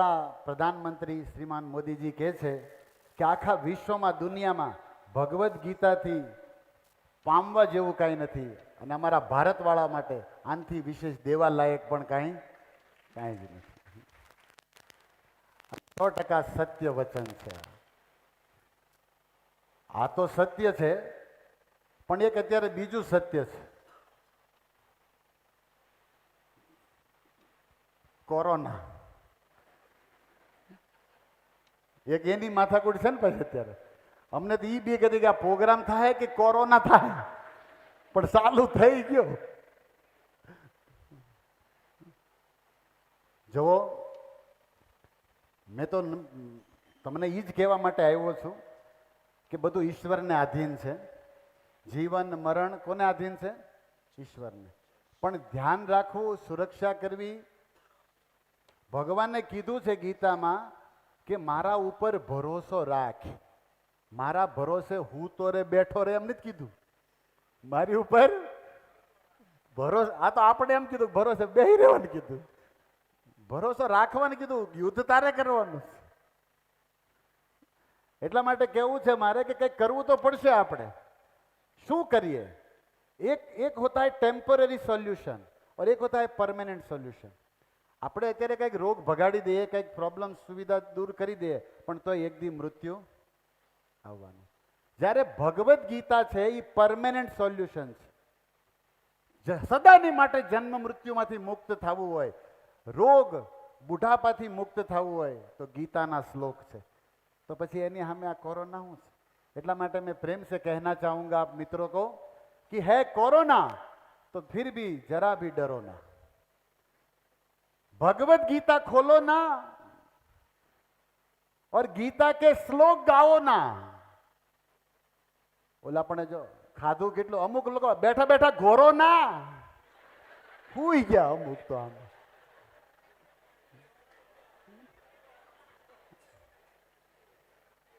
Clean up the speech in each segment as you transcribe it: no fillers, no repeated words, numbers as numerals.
આપણા પ્રધાનમંત્રી શ્રીમાન મોદીજી કહે છે કે આખા વિશ્વમાં દુનિયામાં ભગવદ્ ગીતાથી પામવા જેવું કાંઈ નથી, અને અમારા ભારતવાળા માટે આનાથી વિશેષ દેવા લાયક પણ કાંઈ જ નથી. 100% સત્ય વચન છે. આ તો સત્ય છે, પણ એક અત્યારે બીજું સત્ય છે, કોરોના. એક એની માથાકૂટ છે ને પછી અત્યારે અમને તો ઈ બી કહેતી કે આ પ્રોગ્રામ થાય કે કોરોના થાય, પણ ચાલુ થઈ ગયો. જુઓ, મેં તો તમને એ જ કહેવા માટે આવ્યો છું કે બધું ઈશ્વરને આધીન છે. જીવન મરણ કોને આધીન છે? ઈશ્વરને. પણ ધ્યાન રાખવું, સુરક્ષા કરવી. ભગવાને કીધું છે ગીતામાં કે મારા ઉપર ભરોસો રાખ. મારા ભરોસે હું તો રે બેઠો રે એમ નથી કીધું, મારી ઉપર ભરોસો. આ તો આપણે એમ કીધું ભરોસે બેહી રહેવાનું કીધું, ભરોસો રાખવાનું કીધું. યુદ્ધ તારે કરવાનું. એટલા માટે કેવું છે મારે કે કંઈક કરવું તો પડશે. આપણે શું કરીએ? એક હોતા है टेम्पररी सोल्यूशन और एक होता है परमानेंट सोल्यूशन. આપણે અત્યારે કંઈક રોગ ભગાડી દઈએ, કંઈક પ્રોબ્લેમ સુવિધા દૂર કરી દઈએ, પણ તો એક દી મૃત્યુ આવવાનું. જ્યારે ભગવદ્ ગીતા છે એ પરમેનન્ટ સોલ્યુશન છે. સદાની માટે જન્મ મૃત્યુમાંથી મુક્ત થવું હોય, રોગ બુઢાપાથી મુક્ત થવું હોય તો ગીતાના શ્લોક છે. તો પછી એની સામે આ કોરોના શું છે? એટલા માટે मैं प्रेम से कहना चाहूंगा आप मित्रों को कि है कोरोना तो फिर भी जरा भी डरो ना. भगवत गीता खोलो ना और गीता के श्लोक गाओ ना. ઓલા પણ જો ખાધું કેટલું, અમુક લોકો બેઠા બેઠા ઘોરો ના હુઈ ગયા અમુક તો. આમ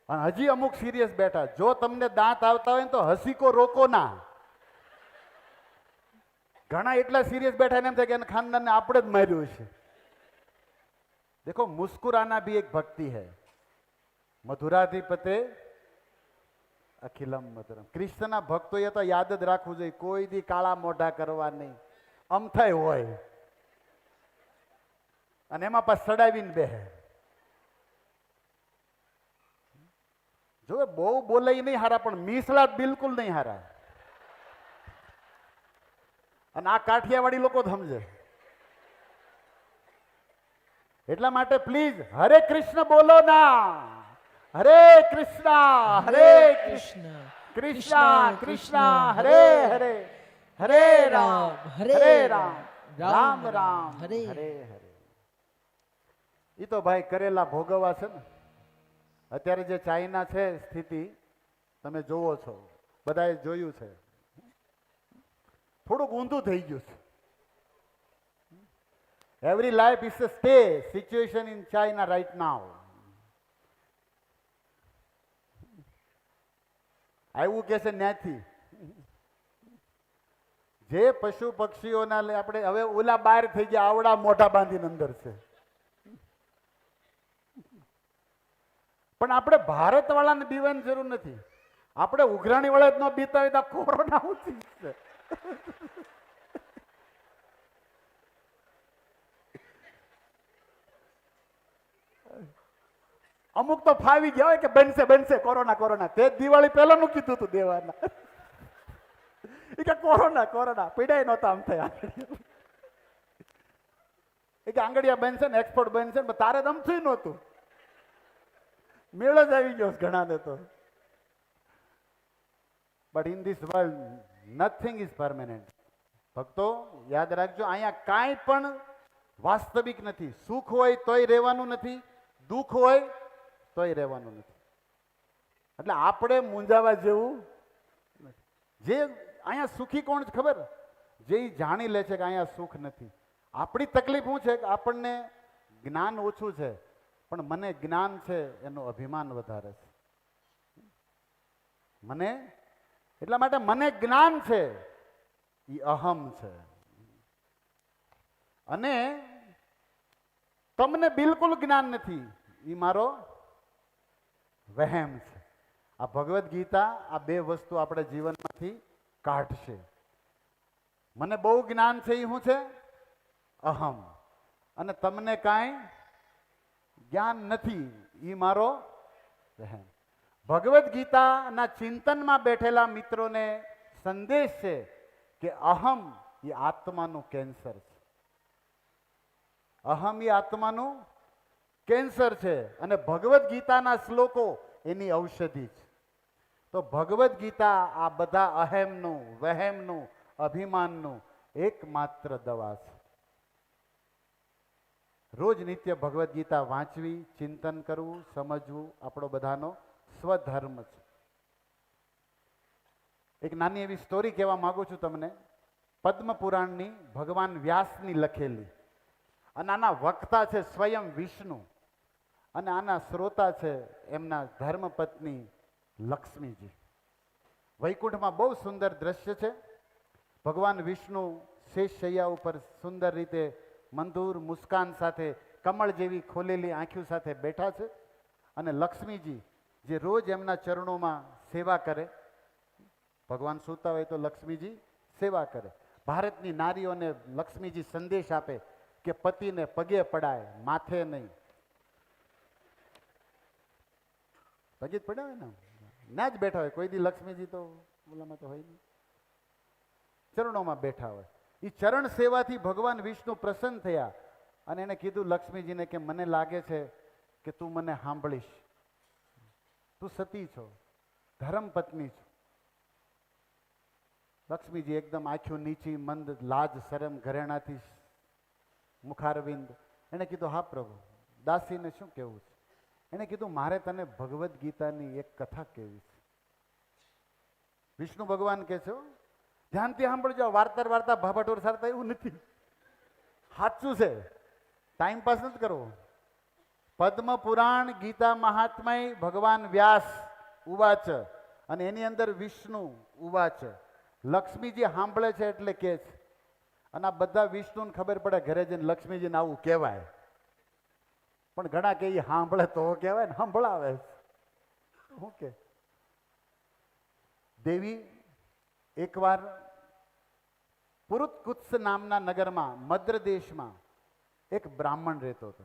અને હજી અમુક સિરિયસ બેઠા. જો તમને દાંત આવતા હોય ને તો હસી કો રોકો ના. ઘણા એટલા સિરિયસ બેઠા ને એમ થાય કે એને ખાનદાનને આપણે જ માર્યું છે. देखो, मुस्कुराना भी एक भक्ति है. मधुराधिपते अखिलम मधुरम. કૃષ્ણના ભક્તોએ તો યાદ જ રાખવું જોઈએ, કોઈ દી કાળા મોઢા કરવા નહીં. અમથાય હોય અને એમાં પાછ સડાવીને બેહે. જો બહુ બોલે નહીં હારા, પણ મીસલા બિલકુલ નહીં હારા. અને આ કાઠિયાવાડી લોકો સમજે. એટલા માટે પ્લીઝ હરે કૃષ્ણ બોલો ના. હરે કૃષ્ણ હરે કૃષ્ણ કૃષ્ણ કૃષ્ણ હરે હરે હરે રામ હરે રામ રામ રામ હરે હરે. એ તો ભાઈ કરેલા ભોગવવા છે ને. અત્યારે જે ચાઇના છે સ્થિતિ તમે જોવો છો, બધાએ જોયું છે. થોડુંક ઊંધું થઈ ગયું છે. Every life is a stay situation in China right now. આવું કે છે ન્યાથી જે પશુ પક્ષીઓના આપણે હવે ઓલા બહાર થઈ ગયા, આવડા મોઢા બાંધીને અંદર છે. પણ આપણે ભારત વાળાને બીવાની જરૂર નથી. આપણે ઉઘરાણી વાળા જ ન બીતા હોય તો કોરોના ઉઠી છે. અમુક તો ફાવી ગયા હોય કે બનશે બનશે કોરોના કોરોના. તે દિવાળી પહેલાનું કીધું હતું દેવાના. એ કે કોરોના કોરોના પીડાય નહોતા આમ થયા. એ કે આંગળીયા બનશે ને એક્સપોર્ટ બનશે ને, તારે અમથું નહોતું. મેળો જ આવી ગયો ઘણાને તો. But in this world nothing is permanent. ભક્તો યાદ રાખજો, અહીંયા કાંઈ પણ વાસ્તવિક નથી. સુખ હોય તોય રહેવાનું નથી, દુઃખ હોય તોય રહેવાનું નથી. એટલે આપણે મૂંઝાવા જેવું નથી. જે અહીંયા સુખી કોણ છે ખબર? જે જાણી લે છે કે અહીંયા સુખ નથી. આપણી તકલીફ શું છે કે આપણને જ્ઞાન ઓછું છે, પણ મને જ્ઞાન છે એનું અભિમાન વધારે છે. મને એટલા માટે મને જ્ઞાન છે એ અહમ છે. અને તમને બિલકુલ જ્ઞાન નથી, એ મારો વહેમ છે. આ ભગવદ્ ગીતા આ બે વસ્તુ આપણે જીવનમાંથી કાઢશે. મને બહુ જ્ઞાન છે એ શું છે? અહમ. અને તમને કાંઈ જ્ઞાન નથી, એ મારો વહેમ. ભગવદ્ ગીતાના ચિંતનમાં બેઠેલા મિત્રોને સંદેશ છે કે અહમ એ આત્માનું કેન્સર છે. અહમ એ આત્માનું કેન્સર છે અને ભગવદ્ ગીતાના શ્લોકો એની ઔષધિ છે. તો ભગવદ્ ગીતા આ બધા અહેમનું, વહેમનું, અભિમાનનું એકમાત્ર દવા છે. રોજ નિત્ય ભગવદ્ ગીતા વાંચવી, ચિંતન કરવું, સમજવું આપણો બધાનો સ્વધર્મ છે. એક નાની એવી સ્ટોરી કહેવા માંગુ છું તમને, પદ્મ પુરાણની, ભગવાન વ્યાસની લખેલી. અને આના વક્તા છે સ્વયં વિષ્ણુ અને આના શ્રોતા છે એમના ધર્મપત્ની લક્ષ્મીજી. વૈકુંઠમાં બહુ સુંદર દ્રશ્ય છે. ભગવાન વિષ્ણુ શેષ શૈયા ઉપર સુંદર રીતે મંદુર મુસ્કાન સાથે, કમળ જેવી ખોલેલી આંખો સાથે બેઠા છે. અને લક્ષ્મીજી જે રોજ એમના ચરણોમાં સેવા કરે, ભગવાન સૂતા હોય તો લક્ષ્મીજી સેવા કરે. ભારતની નારીઓને લક્ષ્મીજી સંદેશ આપે કે પતિને પગે પડાય, માથે નહીં. પગે જ પડાવે ને, ના જ બેઠા હોય. કોઈ દી લક્ષ્મીજી તો ઓલામાં તો હોય નહીં, ચરણોમાં બેઠા હોય. એ ચરણ સેવાથી ભગવાન વિષ્ણુ પ્રસન્ન થયા અને એને કીધું લક્ષ્મીજીને કે મને લાગે છે કે તું મને સાંભળીશ, તું સતી છો, ધર્મપત્ની છો. લક્ષ્મીજી એકદમ આંખો નીચી, મંદ, લાજ શરમ ઘરેણાથી મુખારવિંદ. એને કીધું હા પ્રભુ, દાસીને શું કહેવું છે? એને કીધું મારે તને ભગવદ્ ગીતાની એક કથા કહેવી છે. વિષ્ણુ ભગવાન કહે છે ધ્યાનથી સાંભળજો, વાર્તા વાર્તા ભાભાટોર સારતા એવું નથી, સાચું છે, ટાઈમ પાસ નથી કરવો. પદ્મ પુરાણ ગીતા મહાત્મય ભગવાન વ્યાસ ઉવાચ, અને એની અંદર વિષ્ણુ ઉવાચ. લક્ષ્મીજી સાંભળે છે એટલે કે છે. અને આ બધા વિષ્ણુને ખબર પડે ઘરે જઈને લક્ષ્મીજીને આવું કહેવાય. પણ ઘણા કે સાંભળે તો કહેવાય ને, સંભળાવે શું કે. દેવી એકવાર પુરુતકુત્સ નામના નગરમાં, મદ્ર દેશમાં એક બ્રાહ્મણ રહેતો હતો.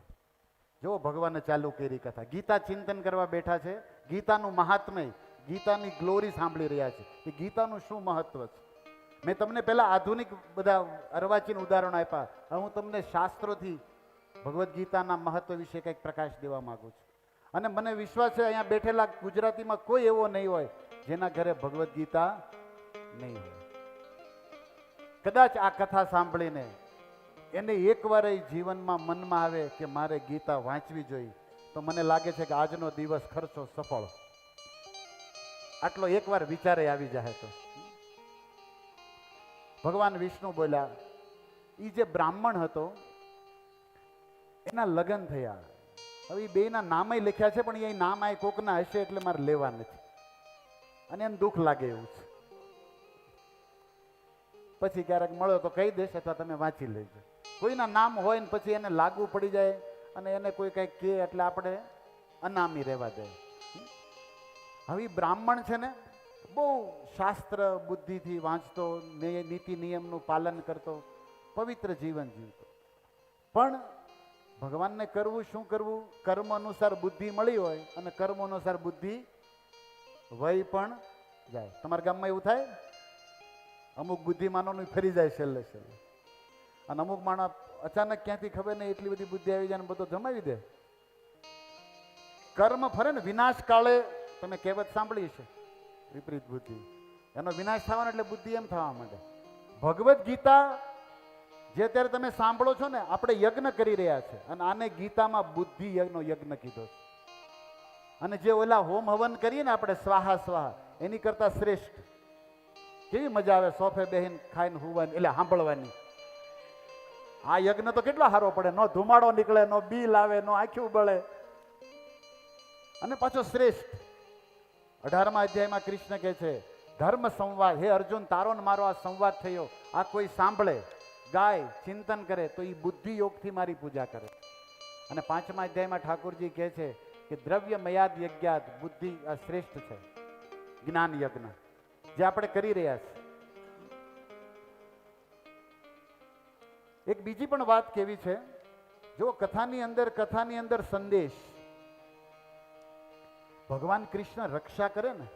જો ભગવાને ચાલુ કરી કથા, ગીતા ચિંતન કરવા બેઠા છે, ગીતાનું મહાત્મય, ગીતાની ગ્લોરી સાંભળી રહ્યા છે કે ગીતાનું શું મહત્વ છે. મેં તમને પહેલા આધુનિક બધા અર્વાચીન ઉદાહરણો આપ્યા. હવે હું તમને શાસ્ત્રોથી ભગવદ્ ગીતાના મહત્વ વિશે કંઈક પ્રકાશ દેવા માંગુ છું. અને મને વિશ્વાસ છે અહીંયા બેઠેલા ગુજરાતીમાં કોઈ એવો નહીં હોય જેના ઘરે ભગવદ્ ગીતા નહીં હોય. કદાચ આ કથા સાંભળીને એને એકવાર જીવનમાં મનમાં આવે કે મારે ગીતા વાંચવી જોઈએ, તો મને લાગે છે કે આજનો દિવસ ખર્ચો સફળ. આટલો એકવાર વિચારે આવી જાય તો. ભગવાન વિષ્ણુ બોલ્યા, એ જે બ્રાહ્મણ હતો એના લગ્ન થયા. હવે એ બેના નામે લખ્યા છે, પણ એ નામ આ કોકના હશે એટલે મારે લેવા નથી. અને એને દુઃખ લાગે એવું છે. પછી ક્યારેક મળ્યો તો કહી દેશે, અથવા તમે વાંચી લેજો. કોઈના નામ હોય ને પછી એને લાગુ પડી જાય અને એને કોઈ કંઈક કહે એટલે આપણે અનામી રહેવા દે. હવે બ્રાહ્મણ છે ને, બહુ શાસ્ત્ર બુદ્ધિથી વાંચતો, નીતિ નિયમનું પાલન કરતો, પવિત્ર જીવન જીવતો. પણ ભગવાનને કરવું શું કરવું? કર્મ અનુસાર બુદ્ધિ મળી હોય અને કર્મ અનુસાર બુદ્ધિ વય પણ જાય. તમારા ગામમાં એવું થાય? અમુક બુદ્ધિમાનોનું ફરી જાય છેલ્લે છેલ્લે, અને અમુક માણસ અચાનક ક્યાંથી ખબર નહીં એટલી બધી બુદ્ધિ આવી જાય ને બધો જમાવી દે. કર્મ ફરે ને વિનાશ કાળે, તમે કહેવત સાંભળી છે, વિપરીત બુદ્ધિ, એનો વિનાશ થવાનો એટલે બુદ્ધિ એમ થવા માંડે. ભગવદ્ ગીતા જે અત્યારે તમે સાંભળો છો ને, આપણે યજ્ઞ કરી રહ્યા છે, અને આને ગીતામાં બુદ્ધિ યજ્ઞનો યજ્ઞ કીધો છે. અને જે ઓલા હોમ હવન કરીએ ને આપણે, સ્વાહા સ્વાહા, એની કરતા શ્રેષ્ઠ. કેવી મજા આવે સોફે બેહીન ખાઈને હુવાની, એટલે સાંભળવાની. આ યજ્ઞ તો કેટલો સારો પડે, નો ધુમાડો નીકળે, નો બિલ આવે, નો આંખ્યું બળે, અને પાછો શ્રેષ્ઠ. 18મા અધ્યાયમાં કૃષ્ણ કહે છે, ધર્મ સંવાદ, હે અર્જુન, તારો ને મારો આ સંવાદ થયો, આ કોઈ સાંભળે, ગાય, ચિંતન કરે તો એ બુદ્ધિ યોગથી મારી પૂજા કરે. અને 5મા અધ્યાયમાં ઠાકોરજી કહે છે કે દ્રવ્ય મયાદ યજ્ઞાત બુદ્ધિ આ શ્રેષ્ઠ છે, જ્ઞાન યજ્ઞ જે આપણે કરી રહ્યા છીએ. એક બીજી પણ વાત કેવી છે, જો કથાની અંદર સંદેશ, ભગવાન કૃષ્ણ રક્ષા કરે ને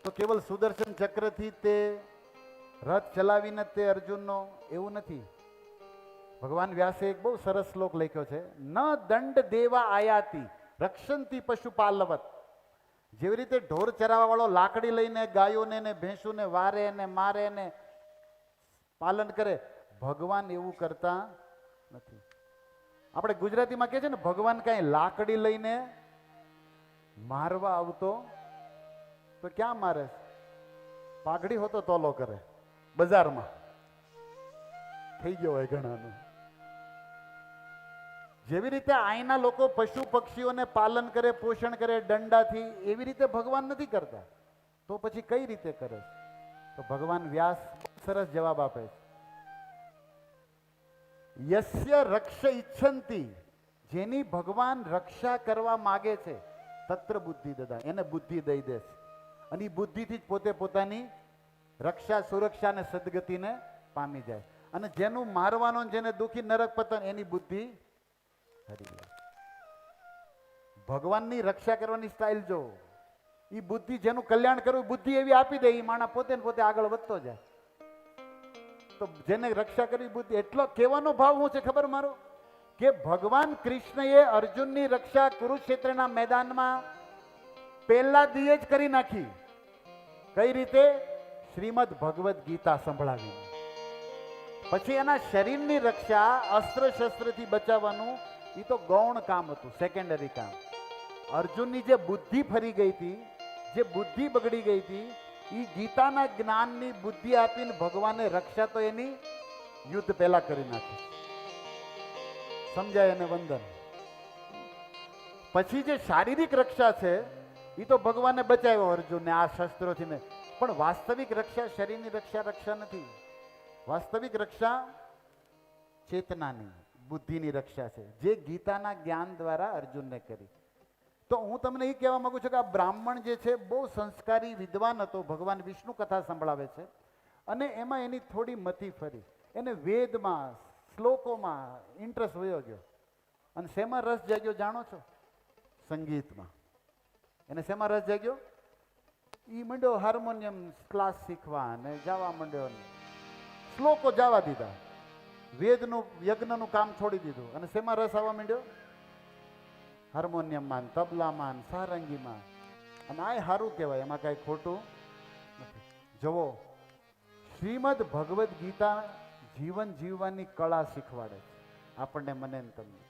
તો કેવલ સુદર્શન ચક્રથી તે રથ ચલાવીને તે અર્જુનનો, એવું નથી. ભગવાન વ્યાસે એક બહુ સરસ શ્લોક લખ્યો છે, ન દંડ દેવા આયાતી રક્ષંતી પશુપાલવત. જેવી રીતે ઢોર ચરાવવા વાળો લાકડી લઈને ગાયોને ને ભેંસુને વારે ને મારે ને પાલન કરે, ભગવાન એવું કરતા નથી. આપણે ગુજરાતીમાં કહે છે ને, ભગવાન કાંઈ લાકડી લઈને મારવા આવતો તો ક્યાં મારે? પાઘડી હોતો તોલો કરે બજારમાં, થઈ ગયો હોય ઘણાનું. જેવી રીતે અહીંના લોકો પશુ પક્ષીઓને પાલન કરે, પોષણ કરે દંડાથી, એવી રીતે ભગવાન નથી કરતા. તો પછી કઈ રીતે કરે? તો ભગવાન વ્યાસ સરસ જવાબ આપે છે, યસ્ય રક્ષ ઈચ્છંતી, જેની ભગવાન રક્ષા કરવા માગે છે, તત્ર બુદ્ધિ દદા, એને બુદ્ધિ દઈ દે છે. અને એ બુદ્ધિથી જ પોતે પોતાની રક્ષા, સુરક્ષા અને સદગતિને પામી જાય. અને જેનું મારવાનો, જેને દુઃખી નરક પતન, એની બુદ્ધિ હરી લે. ભગવાનની રક્ષા કરવાની સ્ટાઇલ જો, એ બુદ્ધિ જેનું કલ્યાણ કરવું, બુદ્ધિ એવી આપી દે, એ માણસ પોતે ને પોતે આગળ વધતો જાય. તો જેને રક્ષા કરવી બુદ્ધિ, એટલો કહેવાનો ભાવ શું છે ખબર મારો, કે ભગવાન કૃષ્ણએ અર્જુનની રક્ષા કુરુક્ષેત્રના મેદાનમાં પહેલા દિયે જ કરી નાખી. કઈ રીતે? શ્રીમદ ભગવદ ગીતા સંભળાવી. પછી એના શરીરની રક્ષા અસ્ત્ર શસ્ત્રથી બચાવવાનું, એ તો ગૌણ કામ હતું, સેકન્ડરી કામ. અર્જુનની જે બુદ્ધિ ફરી ગઈ હતી, જે બુદ્ધિ બગડી ગઈ હતી, એ ગીતાના જ્ઞાનની બુદ્ધિ આપીને ભગવાને રક્ષા તો એની યુદ્ધ પહેલા કરી નાખી. સમજાય? એને વંદન. પછી જે શારીરિક રક્ષા છે એ તો ભગવાને બચાવ્યો અર્જુનને આ શસ્ત્રોથી ને, પણ વાસ્તવિક રક્ષા શરીરની રક્ષા નથી. વાસ્તવિક રક્ષા ચેતનાની, બુદ્ધિની રક્ષા છે, જે ગીતાના જ્ઞાન દ્વારા અર્જુનને કરી. તો હું તમને એ કહેવા માંગુ છું કે આ બ્રાહ્મણ જે છે બહુ સંસ્કારી વિદ્વાન હતો. ભગવાન વિષ્ણુ કથા સંભળાવે છે અને એમાં એની થોડી મતિ ફરી, એને વેદમાં, શ્લોકોમાં ઇન્ટરેસ્ટ વયો ગયો. અને શેમાં રસ જાગ્યો જાણો છો? સંગીતમાં. એને શેમાં રસ જાગ્યો? એ મંડ્યો હાર્મોનિયમ ક્લાસ શીખવા અને જવા મંડ્યો, શ્લોકો જવા દીધા, વેદનું યજ્ઞનું કામ છોડી દીધું. અને શેમાં રસ આવવા માંડ્યો? હાર્મોનિયમમાં, તબલામાં, સારંગીમાં. અને આ સારું કહેવાય, એમાં કાંઈ ખોટું નથી. જુઓ, શ્રીમદ ભગવદ્ ગીતા જીવન જીવવાની કળા શીખવાડે છે આપણને, મને ને તમને.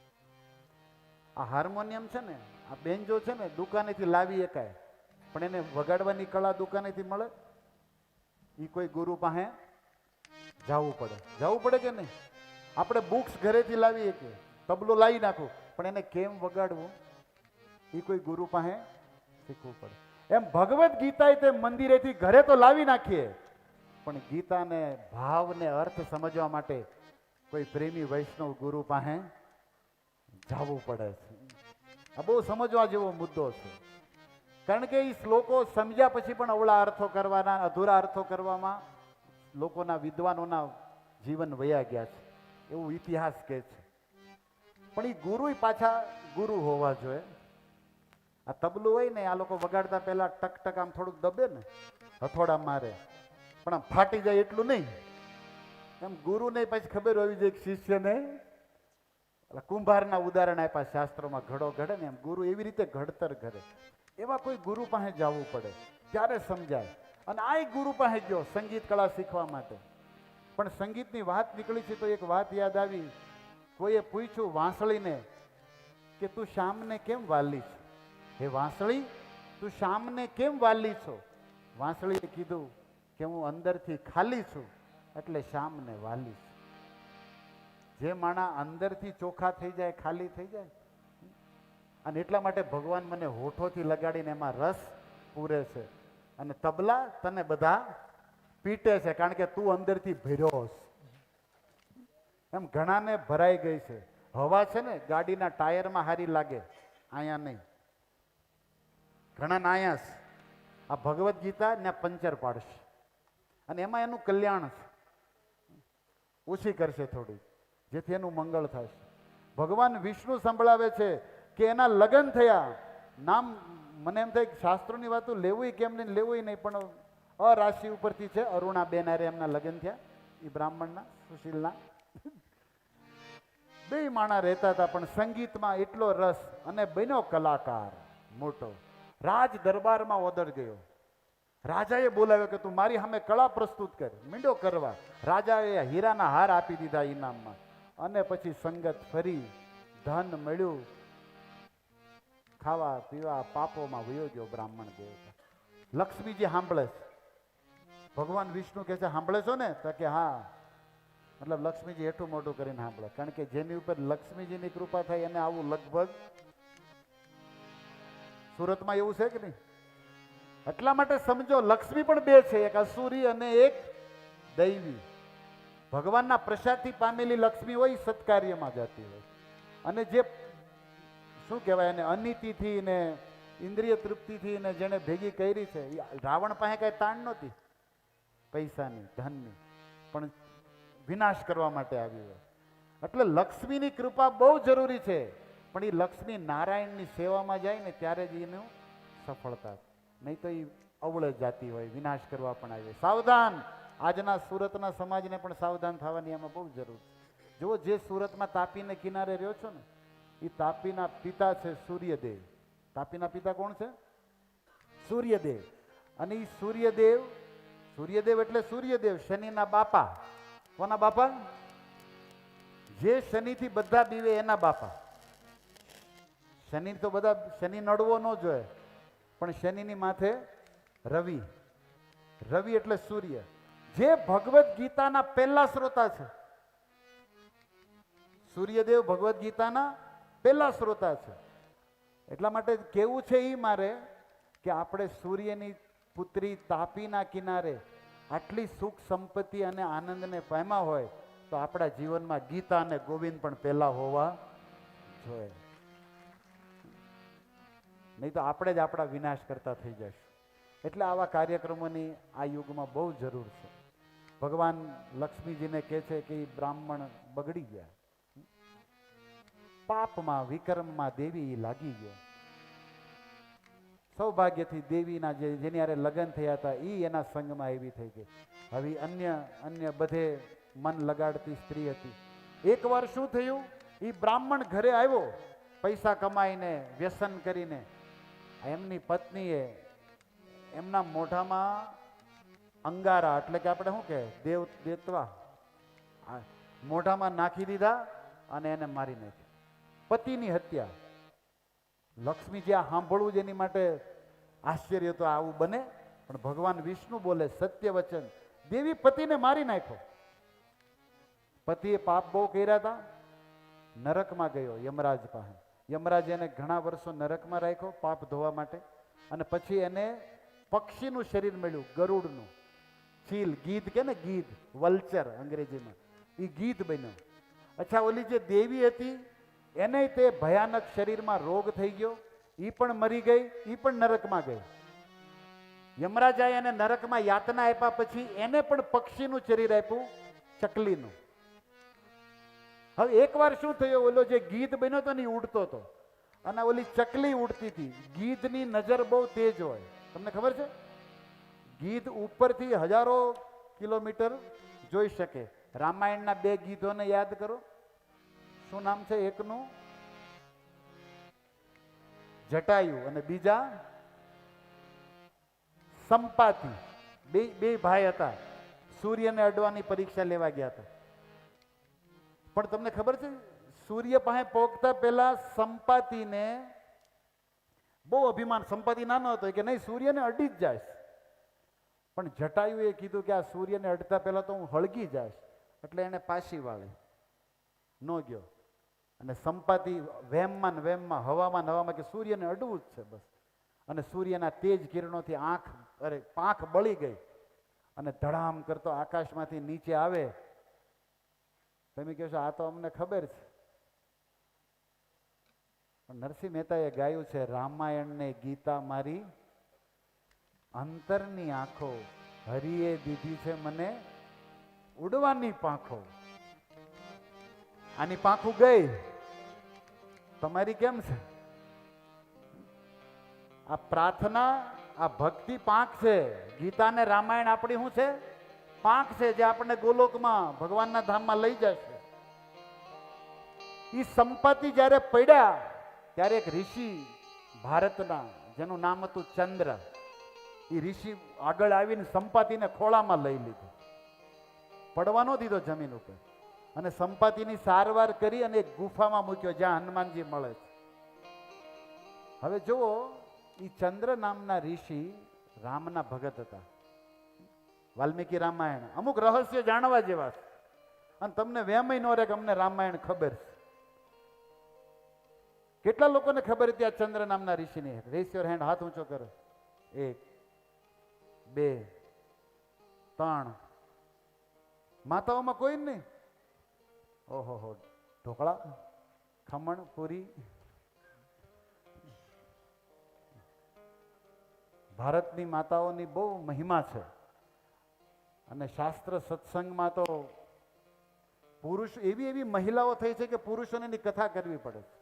આ હાર્મોનિયમ છે ને, આ બેન્જો છે ને, દુકાનેથી લાવી શકાય, પણ એને વગાડવાની કળા દુકાનેથી મળે? એ કોઈ ગુરુ પાસે જવું પડે કે નહીં? આપણે બુક્સ ઘરેથી લાવીએ કે તબલો લાવી નાખું, પણ એને કેમ વગાડવું એ કોઈ ગુરુ પાસે શીખવું પડે. એમ ભગવદ્ ગીતા તે મંદિરેથી ઘરે તો લાવી નાખીએ, પણ ગીતાને ભાવને અર્થ સમજવા માટે કોઈ પ્રેમી વૈષ્ણવ ગુરુ પાસે જવું પડે છે. આ બહુ સમજવા જેવો મુદ્દો છે. કારણ કે એ શ્લોકો સમજ્યા પછી પણ અવળા અર્થો કરવાના, અધૂરા અર્થો કરવામાં લોકોના, વિદ્વાનોના જીવન વયા ગયા છે, એવું ઇતિહાસ કહે છે. પણ એ ગુરુ પાછા ગુરુ હોવા જોઈએ. આ તબલું હોય ને, આ લોકો વગાડતા પહેલા ટક ટક આમ થોડુંક દબે ને, હથોડા મારે, પણ આમ ફાટી જાય એટલું નહીં. એમ ગુરુને પછી ખબર હોવી જોઈએ શિષ્યને. કુંભારના ઉદાહરણ આપ્યા શાસ્ત્રોમાં, ઘડો ઘડે ને એમ ગુરુ એવી રીતે ઘડતર કરે. એવા કોઈ ગુરુ પાસે જવું પડે ત્યારે સમજાય. અને આ ગુરુ પાસે ગયો સંગીત કળા શીખવા માટે. પણ સંગીતની વાત નીકળી છે તો એક વાત યાદ આવી. કોઈએ પૂછ્યું વાંસળીને કે તું શ્યામને કેમ વાલી છે? હે વાંસળી, તું શ્યામને કેમ વાલી છો? વાંસળીએ કીધું કે હું અંદરથી ખાલી છું એટલે શ્યામને વાલી છું. જે માણા અંદરથી ચોખ્ખા થઈ જાય, ખાલી થઈ જાય, અને એટલા માટે ભગવાન મને હોઠોથી લગાડીને એમાં રસ પૂરે છે. અને તબલા તને બધા પીટે છે કારણ કે તું અંદરથી ભર્યો છે. એમ ઘણાને ભરાઈ ગઈ છે. હવા છે ને ગાડીના ટાયરમાં હારી લાગે, અહીંયા નહીં. ઘણા નાયા છે. આ ભગવદ્ ગીતા ને પંચર પાડશે અને એમાં એનું કલ્યાણ છે. ઓછી કરશે થોડી, જેથી એનું મંગળ થશે. ભગવાન વિષ્ણુ સંભળાવે છે કે એના લગ્ન થયા. નામ મને એમ થાય કે શાસ્ત્રોની વાતો લેવું કેમ નહીં, લેવું નહીં, પણ અરાશિ ઉપરથી છે. અરુણાબેન હારે એમના લગ્ન થયા, એ બ્રાહ્મણના, સુશીલના. બે માણા રહેતા હતા, પણ સંગીતમાં એટલો રસ અને બન્યો કલાકાર મોટો. રાજ દરબારમાં ઓર્ડર ગયો. રાજાએ બોલાવ્યો કે તું મારી સામે કળા પ્રસ્તુત કર. મીંડો કરવા. રાજાએ હીરાના હાર આપી દીધા ઇનામમાં. અને પછી સંગત ફરી, ધન મળ્યું, ખાવા પીવા પાપોમાં વયો ગયો બ્રાહ્મણ દેવતા. લક્ષ્મીજી સાંભળે છે. ભગવાન વિષ્ણુ કહે છે સાંભળે છો ને? તો કે હા. મતલબ લક્ષ્મીજી હેઠું મોટું કરીને સાંભળે, કારણ કે જેની ઉપર લક્ષ્મીજીની કૃપા થાય એને આવું લગભગ સુરતમાં એવું છે કે નહીં? એટલા માટે સમજો, લક્ષ્મી પણ બે છે, એક અસુરી અને એક દૈવી. ભગવાનના પ્રસાદથી પામેલી લક્ષ્મી હોય સત્કાર્યમાં જતી હોય, અને જે શું કહેવાય એને અનિતિથી ને ઇન્દ્રિય તૃપ્તિથી ને જેને ભેગી કરી છે, રાવણ પાસે કઈ તાણ નહોતી પૈસાની, ધનની, પણ વિનાશ કરવા માટે આવી હોય. એટલે લક્ષ્મીની કૃપા બહુ જરૂરી છે, પણ એ લક્ષ્મી નારાયણની સેવામાં જાય ને ત્યારે જ એનું સફળતા, નહીં તો એ અવળે જાતી હોય, વિનાશ કરવા પણ આવે. સાવધાન! આજના સુરતના સમાજને પણ સાવધાન થવાની એમાં બહુ જરૂર છે. જુઓ, જે સુરતમાં તાપીને કિનારે રહ્યો છો ને, એ તાપીના પિતા છે સૂર્યદેવ. તાપીના પિતા કોણ છે? સૂર્યદેવ. અને એ સૂર્યદેવ, સૂર્યદેવ એટલે સૂર્યદેવ, શનિના બાપા. કોના બાપા? જે શનિથી બધા બીવે એના બાપા. શનિ તો બધા, શનિ નડવો ન જોઈએ, પણ શનિની માથે રવિ. રવિ એટલે સૂર્ય, જે ભગવદ્ ગીતાના પહેલા શ્રોતા છે. સૂર્યદેવ ભગવદ્ ગીતાના પહેલા શ્રોતા છે. એટલા માટે કેવું છે એ મારે કે આપણે સૂર્યની પુત્રી તાપીના કિનારે આટલી સુખ સંપત્તિ અને આનંદને પામ્યા હોય તો આપણા જીવનમાં ગીતા અને ગોવિંદ પણ પહેલા હોવા જોઈએ. નહીં તો આપણે જ આપણા વિનાશ કરતા થઈ જશું. એટલે આવા કાર્યક્રમોની આ યુગમાં બહુ જરૂર છે. ભગવાન લક્ષ્મીજીને કહે છે કે એ બ્રાહ્મણ બગડી ગયા, પાપમાં વિકર્મમાં દેવી લાગી ગયા. સૌભાગ્યથી દેવીના જેની હારે લગ્ન થયા હતા એ એના સંગમાં એવી થઈ ગઈ. હવે અન્ય બધે મન લગાડતી સ્ત્રી હતી. એકવાર શું થયું, એ બ્રાહ્મણ ઘરે આવ્યો પૈસા કમાઈને, વ્યસન કરીને. એમની પત્નીએ એમના મોઢામાં અંગારા એટલે કે આપણે શું કે દેતવા મોઢામાં નાખી દીધા અને એને મારી નાખી. પતિની હત્યા. લક્ષ્મીજી આ સાંભળવું જ એની માટે આશ્ચર્ય તો આવું બને, પણ ભગવાન વિષ્ણુ બોલે સત્ય વચન. દેવી પતિને મારી નાખ્યો. પતિએ પાપ બહુ કર્યા હતા, નરકમાં ગયો યમરાજ પાસે. યમરાજ એને ઘણા વર્ષો નરકમાં રાખ્યો પાપ ધોવા માટે, અને પછી એને પક્ષીનું શરીર મળ્યું, ગરુડનું. ચીલ, ગીધ કે ને, ગીધ, વલ્ચર અંગ્રેજીમાં, એ ગીધ બન્યો. અચ્છા, ઓલી જે દેવી હતી એને તે ભયાનક શરીરમાં રોગ થઈ ગયો, એ પણ મરી ગઈ, એ પણ નરકમાં ગઈ. યમરાજાએ એને નરકમાં યાતના આપ્યા પછી એને પણ પક્ષીનું શરીર આપ્યું, ચકલીનું. હવે એકવાર શું થયું, ઓલો જે ગીધ બન્યો હતો ને એ ઉડતો હતો અને ઓલી ચકલી ઉડતી હતી. ગીધની નજર બહુ તેજ હોય, તમને ખબર છે? ગીધ ઉપરથી હજારો કિલોમીટર જોઈ શકે. રામાયણના બે ગીધોને યાદ કરો. શું નામ છે? એકનું જટાયુ અને બીજા સંપાતિ. બે ભાઈ હતા, સૂર્યને અડવાની પરીક્ષા લેવા ગયા હતા. પણ તમને ખબર છે, સૂર્ય પાસે પહોંચતા પહેલા સંપાતિને બહુ અભિમાન. સંપાતિ નાનો હતો કે નહીં, સૂર્યને અડી જ જાય. પણ જટાયુએ કીધું કે આ સૂર્યને અડતા પહેલા તો હું હળગી જાય, એટલે એને પાછી વાળી ન ગયો. અને સંપાતિ વેમમાં હવામાં કે સૂર્યને અડવું જ છે બસ. અને સૂર્યના તેજ કિરણોથી પાંખ બળી ગઈ અને ધડામ કરતો આકાશમાંથી નીચે આવે. તમે કહો છો આ તો અમને ખબર છે, નરસિંહ મહેતાએ ગાયું છે, રામાયણ ને ગીતા મારી અંતરની આંખો, હરિએ દીધી છે મને ઉડવાની પાંખો. આની પાંખું ગઈ, તમારી કેમ છે? આ પ્રાર્થના, આ ભક્તિ પાંખ છે. ગીતા ને રામાયણ આપણી શું છે? પાંખ છે, જે આપણને ગોલોકમાં ભગવાનના ધામમાં લઈ જશે. એ સંપત્તિ જ્યારે પડ્યા ત્યારે એક ઋષિ ભારતના, જેનું નામ હતું ચંદ્ર, એ ઋષિ આગળ આવીને સંપત્તિને ખોળામાં લઈ લીધું, પડવા ન દીધો જમીન ઉપર, અને સંપત્તિની સારવાર કરી અને એક ગુફામાં મૂક્યો જ્યાં હનુમાનજી મળે છે. હવે જુઓ, એ ચંદ્ર નામના ઋષિ રામના ભગત હતા. વાલ્મીકી રામાયણ અમુક રહસ્ય જાણવા જેવા છે, અને તમને વેમય ન રહે કે અમને રામાયણ ખબર છે. કેટલા લોકોને ખબર હતી આ ચંદ્ર નામના ઋષિની? રેસ યોર હેન્ડ, હાથ ઊંચો કરો. 1 2 3. માતાઓમાં કોઈ નહીં? ઓહો, ઢોકળા, ખમણ, પૂરી. ભારતની માતાઓની બહુ મહિમા છે, અને શાસ્ત્ર સત્સંગમાં તો પુરુષ, એવી એવી મહિલાઓ થઈ છે કે પુરુષોને એની કથા કરવી પડે છે.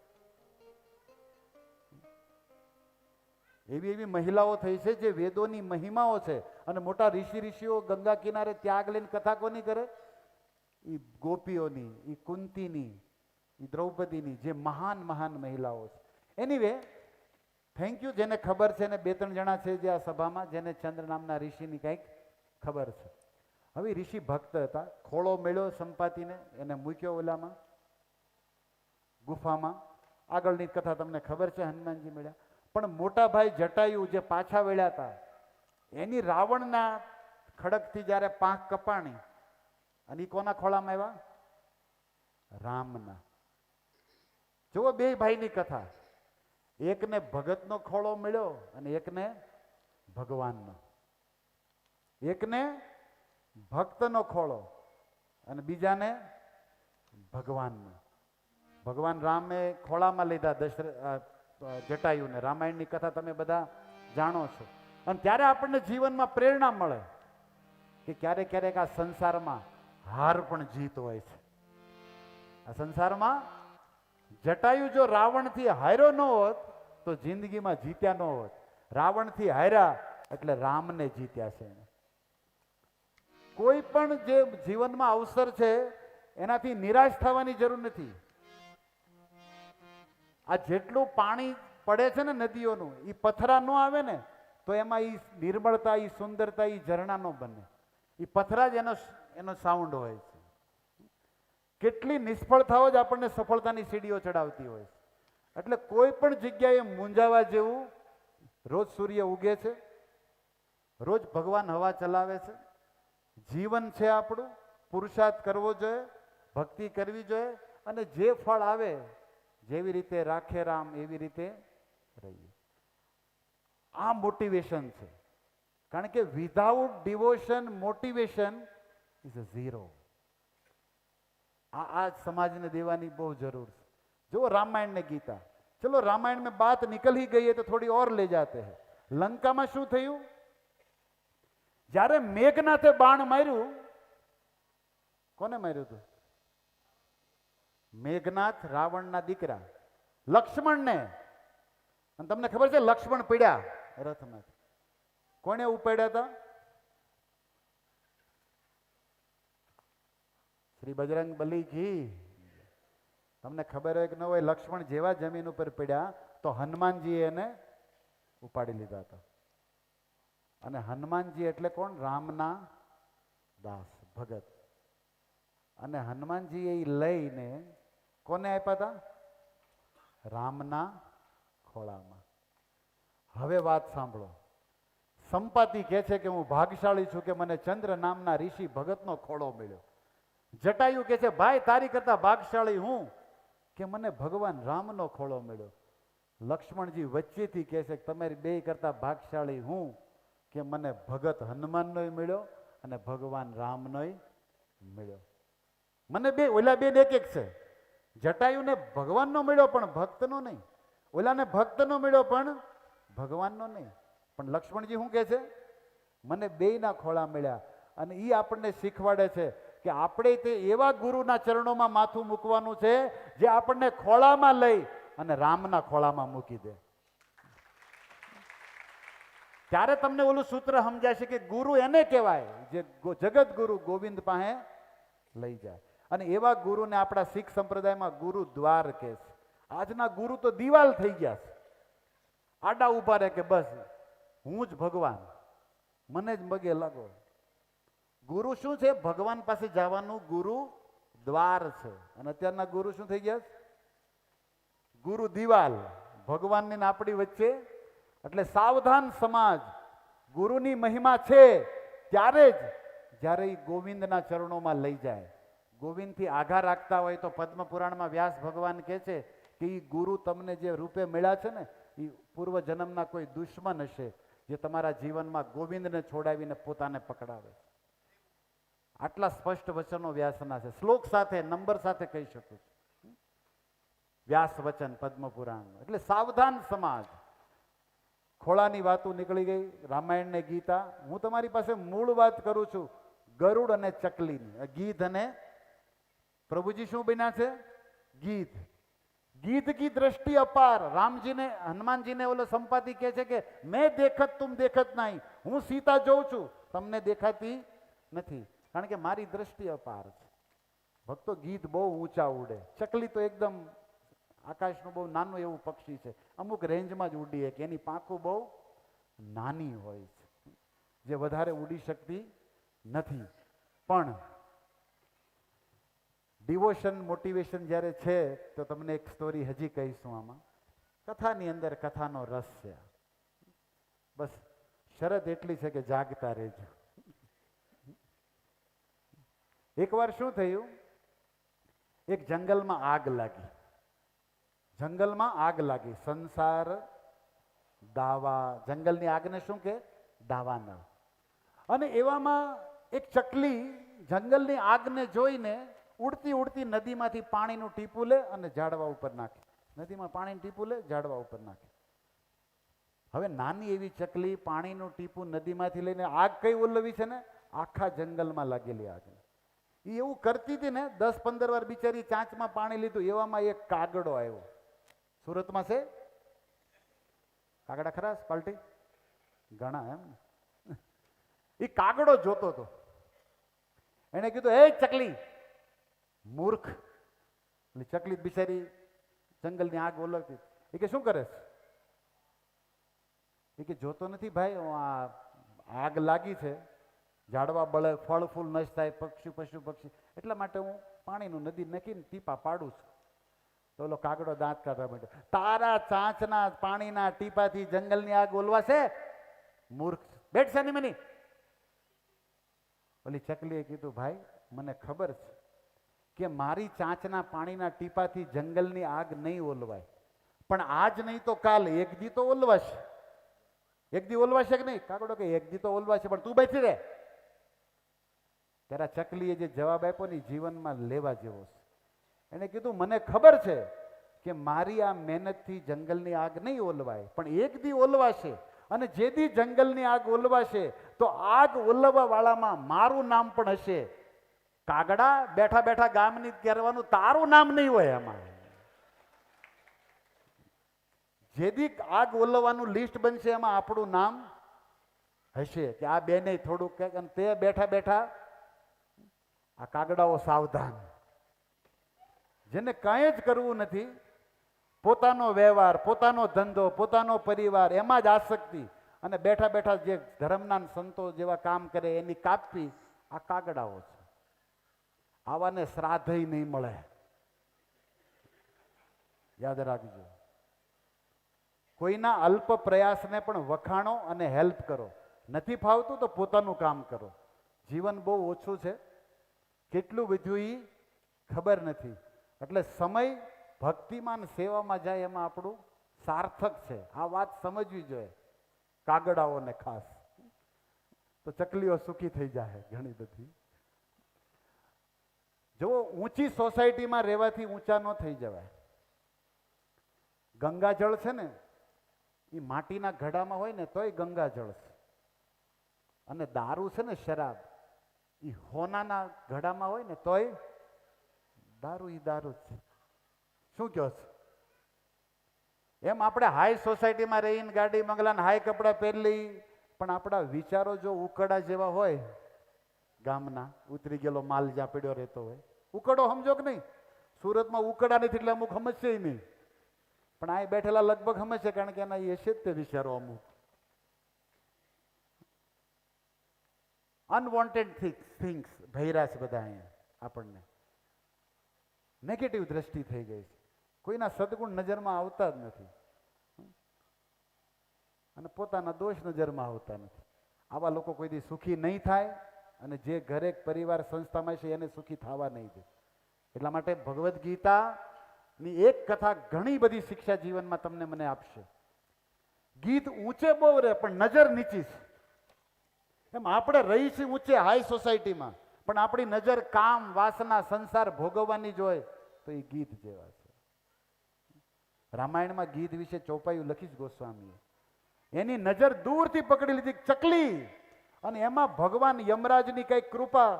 એવી એવી મહિલાઓ થઈ છે જે વેદોની મહિમાઓ છે, અને મોટા ઋષિઓ ગંગા કિનારે ત્યાગ લઈને કથા કોની કરે? એ ગોપીઓની, એ કુંતીની, એ દ્રૌપદીની, જે મહાન મહાન મહિલાઓ છે. એનીવે, થેન્ક યુ જેને ખબર છે, ને 2-3 જણા છે જે આ સભામાં જેને ચંદ્ર નામના ઋષિની કંઈક ખબર છે. હવે ઋષિ ભક્ત હતા, ખોળો મળ્યો સંપાતિને, એને મૂક્યો ઓલામાં ગુફામાં. આગળની કથા તમને ખબર છે, હનુમાનજી મળ્યા. પણ મોટા ભાઈ જટાયુ જે પાછા વળ્યા હતા, એની રાવણના ખડકથી જ્યારે પાંખ કપાણી, અને એ કોના ખોળામાં આવ્યા? રામના. જુઓ બે ભાઈની કથા, એકને ભગતનો ખોળો મળ્યો અને એકને ભગવાનનો. એકને ભક્તનો ખોળો અને બીજાને ભગવાનનો. ભગવાન રામે ખોળામાં લીધા જટાયુને. રામાયણની કથા તમે બધા જાણો છો. અને ત્યારે આપણને જીવનમાં પ્રેરણા મળે કે ક્યારેક ક્યારેક આ સંસારમાં હાર પણ જીત હોય છે. આ સંસારમાં જટાયુ જો રાવણથી હાર્યો ન હોત તો જિંદગીમાં જીત્યા ન હોત. રાવણથી હાર્યા એટલે રામને જીત્યા છે. કોઈ પણ જે જીવનમાં અવસર છે એનાથી નિરાશ થવાની જરૂર નથી. આ જેટલું પાણી પડે છે ને નદીઓનું, એ પથરા ન આવે ને તો એમાં એ નિર્મળતા, એ સુંદરતા, એ ઝરણા ન બને. એ પથરા જ એનો સાઉન્ડ હોય છે. કેટલી નિષ્ફળતાઓ જ આપણને સફળતાની સીડીઓ ચડાવતી હોય છે. એટલે કોઈ પણ જગ્યાએ મૂંઝાવા જેવું, રોજ સૂર્ય ઉગે છે, રોજ ભગવાન હવા ચલાવે છે. જીવન છે આપણું, પુરુષાર્થ કરવો જોઈએ, ભક્તિ કરવી જોઈએ, અને જે ફળ આવે, જેવી રીતે રાખે રામ એવી રીતે રહીએ. આ મોટિવેશન છે. કારણ કે without devotion motivation is a zero. આ સમાજને દેવાની બહુ જરૂર છે. જો રામાયણ ને ગીતા, ચલો રામાયણ में बात निकल ही गई है तो थोड़ी और ले जाते हैं. લંકામાં શું થયું? જ્યારે મેઘનાથે બાણ માર્યું, કોને માર્યું હતું? મેઘનાથ, રાવણના દીકરા લક્ષ્મણને. અને તમને ખબર છે લક્ષ્મણ પીડ્યા રથમાં. કોને ઉપાડ્યા હતા? શ્રી બજરંગ બલી કી. તમને ખબર હોય કે ન હોય, લક્ષ્મણ જેવા જમીન ઉપર પડ્યા તો હનુમાનજી એને ઉપાડી લીધા હતા. અને હનુમાનજી એટલે કોણ? રામના દાસ, ભગત. અને હનુમાનજી એ લઈને કોને આપ્યા હતા? રામના ખોળામાં. હવે વાત સાંભળો. સંપાતિ કહે છે કે હું ભાગશાળી છું કે મને ચંદ્ર નામના ઋષિ ભગતનો ખોળો મળ્યો. જટાયુ કહે છે ભાઈ તારી કરતા ભાગશાળી હું કે મને ભગવાન રામનો ખોળો મળ્યો. લક્ષ્મણજી વચ્ચેથી કહે છે કે તમારી બે કરતા ભાગશાળી હું કે મને ભગત હનુમાનનોય મળ્યો અને ભગવાન રામનોય મળ્યો. મને બે, ઓલા બે એક એક છે. જટાયુને ભગવાનનો મળ્યો પણ ભક્તનો નહીં. ઓલાને ભક્તનો મળ્યો પણ ભગવાનનો નહીં. પણ લક્ષ્મણજી શું કહે છે? મને બેયના ખોળા મળ્યા. અને એ આપણને શીખવાડે છે કે આપણે તે એવા ગુરુના ચરણોમાં માથું મૂકવાનું છે જે આપણને ખોળામાં લઈ અને રામના ખોળામાં મૂકી દે. ત્યારે તમને ઓલું સૂત્ર સમજાશે કે ગુરુ એને કહેવાય જે જગત ગુરુ ગોવિંદ પાસે લઈ જાય. અને એવા ગુરુને આપણા શીખ સંપ્રદાયમાં ગુરુ દ્વાર કહે છે. આજના ગુરુ તો દિવાલ થઈ ગયા છે. આડા ઉભા રહે કે બસ હું જ ભગવાન, મને જ મગે લાગો. ગુરુ શું છે? ભગવાન પાસે જવાનું ગુરુ દ્વાર છે. અને અત્યારના ગુરુ શું થઈ ગયા? ગુરુ દિવાલ. ભગવાનની ને આપણી વચ્ચે. એટલે સાવધાન સમાજ. ગુરુની મહિમા છે ત્યારે જ જ્યારે એ ગોવિંદના ચરણોમાં લઈ જાય. ગોવિંદથી આઘા રાખતા હોય તો પદ્મ પુરાણમાં વ્યાસ ભગવાન કહે છે કે એ ગુરુ તમને જે રૂપે મળ્યા છે ને એ પૂર્વ જન્મના કોઈ દુશ્મન હશે જે તમારા જીવનમાં ગોવિંદને છોડાવીને પોતાને પકડાવે. આટલા સ્પષ્ટ વચનો વ્યાસના છે. શ્લોક સાથે નંબર સાથે કહી શકું છું. વ્યાસ વચન પદ્મ પુરાણ. એટલે સાવધાન સમાજ. ખોળાની વાતો નીકળી ગઈ, રામાયણ ને ગીતા. હું તમારી પાસે મૂળ વાત કરું છું ગરુડ અને ચકલીની. ગીધ અને પ્રભુજી શું બન્યા છે? ગીધ. ગીધ કી દ્રષ્ટિ અપાર. રામજીને હનુમાનજીને ઓલો સંપાતિ કહે છે કે મેં દેખત તુમ દેખત નહીં. હું સીતા જોઉં છું, તમને દેખાતી નથી, કારણ કે મારી દ્રષ્ટિ અપાર છે. ભક્તો, ગીધ બહુ ઊંચા ઉડે. ચકલી તો એકદમ આકાશનું બહુ નાનું એવું પક્ષી છે. અમુક રેન્જમાં જ ઉડીએ કે એની પાંખો બહુ નાની હોય છે, જે વધારે ઉડી શકતી નથી. પણ ડિવોશન મોટિવેશન જ્યારે છે તો તમને એક સ્ટોરી હજી કહીશું. આમાં કથાની અંદર કથાનો રસ છે. બસ શરત એટલી છે કે જાગતા રહેજો. એકવાર શું થયું? એક જંગલમાં આગ લાગી. જંગલમાં આગ લાગી. સંસાર દાવા. જંગલની આગને શું કે? દાવાનળ. અને એવામાં એક ચકલી જંગલની આગને જોઈને ઉડતી ઉડતી નદીમાંથી પાણીનું ટીપું લે અને ઝાડવા ઉપર નાખે. નદીમાં પાણીનું ટીપું લે, ઝાડવા ઉપર નાખે. હવે નાની એવી ચકલી પાણીનું ટીપું નદીમાંથી લઈને આગ કઈ ઓલવી છે ને? આખા જંગલમાં લાગેલી આગ. એ એવું કરતી હતી ને 10-15 વાર બિચારી ચાંચમાં પાણી લીધું. એવામાં એક કાગડો આવ્યો. સુરતમાં છે કાગડા ખરા પાલટી ઘણા એમ. એ કાગડો જોતો હતો. એને કીધું, હે ચકલી, મૂર્ખ. એટલે ચકલી બિચારી જંગલની આગ ઓલવતી. એ કે શું કરે? એ કે જોતો નથી ભાઈ, આ આગ લાગી છે, ઝાડવા બળે, ફળ ફૂલ નષ્ટ થાય, પશુ પક્ષી, એટલા માટે હું પાણીનું નદી નાખીને ટીપા પાડું છું. તો ઓલો કાગડો દાંત કાઢવા માંડ્યો. તારા ચાંચના પાણીના ટીપાથી જંગલની આગ ઓલવાશે? મૂર્ખ, બેઠ સાની મની. ઓલી ચકલીએ કીધું, ભાઈ મને ખબર છે કે મારી ચાંચના પાણીના ટીપાથી જંગલની આગ નહીં ઓલવાય, પણ આજ નહીં તો કાલ એક દી તો ઓલવાશે. એક દી ઓલવાશે કે નહીં? કાગડો કે એક દી તો ઓલવાશે, પણ તું બેઠી રહે. ત્યારે ચકલીએ જે જવાબ આપ્યો ને જીવનમાં લેવા જેવો છે. એને કીધું, મને ખબર છે કે મારી આ મહેનતથી જંગલની આગ નહીં ઓલવાય, પણ એક દી ઓલવાશે. અને જે દી જંગલની આગ ઓલવાશે તો આગ ઓલવવા વાળામાં મારું નામ પણ હશે. કાગડા, બેઠા બેઠા ગામની કહેવાનું, તારું નામ નહીં હોય એમાં. જે દી આગ ઓલવવાનું લિસ્ટ બનશે એમાં આપણું નામ હશે કે આ બેને થોડુંક. તે બેઠા બેઠા આ કાગડાઓ સાવધાન. જેને કાંઈ જ કરવું નથી, પોતાનો વ્યવહાર, પોતાનો ધંધો, પોતાનો પરિવાર, એમાં જ આસક્તિ, અને બેઠા બેઠા જે ધર્મના સંતો જેવા કામ કરે એની કાપી, આ કાગડાઓ છે. આવાને શ્રાદ્ધય નહીં મળે, યાદ રાખજો. કોઈના અલ્પ પ્રયાસને પણ વખાણો અને હેલ્પ કરો. નથી ફાવતું તો પોતાનું કામ કરો. જીવન બહુ ઓછું છે, કેટલું બધું એ ખબર નથી. એટલે સમય ભક્તિમાન સેવામાં જાય એમાં આપણું સાર્થક છે. આ વાત સમજવી જોઈએ કાગડાઓને ખાસ. તો ચકલીઓ સુખી થઈ જાય ઘણી બધી. જો ઊંચી સોસાયટીમાં રહેવાથી ઊંચા ન થઈ જવાય. ગંગાજળ છે ને એ માટીના ઘડામાં હોય ને તોય ગંગાજળ છે, અને દારૂ છે ને શરાબ એ હોનાના ઘડામાં હોય ને તોય દારૂ જ છે. શું કહો છો? એમ આપણે હાઈ સોસાયટીમાં રહીને ગાડી બંગલા હાઈ કપડાં પહેરી, પણ આપણા વિચારો જો ઉકડા જેવા હોય, ગામના ઉતરી ગયેલો માલ જ્યાં પડ્યો રહેતો હોય, ઉકડો સમજો કે નહીં? સુરતમાં ઉકડા નથી એટલે અમુક સમજશે નહીં, પણ આ બેઠેલા લગભગ સમજશે, કારણ કે એના એ છે જ તે વિચારો અમુક અનવોન્ટેડ થિંગ્સ ભૈરા છે બધા. અહીંયા આપણને નેગેટિવ દ્રષ્ટિ થઈ ગઈ છે, કોઈના સદગુણ નજરમાં આવતા જ નથી અને પોતાના દોષ નજરમાં આવતા નથી. આવા લોકો કોઈ દી સુખી નહીં થાય, અને જે ઘરે પરિવાર સંસ્થામાં છે એને સુખી થવા નહીં દે. એટલા માટે ભગવદ્ ગીતાની એક કથા ઘણી બધી શિક્ષા જીવનમાં તમને મને આપશે. ગીત ઊંચે બહુ રહે પણ નજર નીચી છે. એમ આપણે રહી છીએ ઊંચે હાઈ સોસાયટીમાં, પણ આપણી નજર કામ, વાસના, સંસાર ભોગવવાની જ હોય તો એ ગીત જેવા છે. રામાયણમાં ગીત વિશે ચોપાયું લખી ગોસ્વામીએ. એની નજર દૂરથી પકડી લીધી ચકલી, અને એમાં ભગવાન યમરાજની કઈ કૃપા,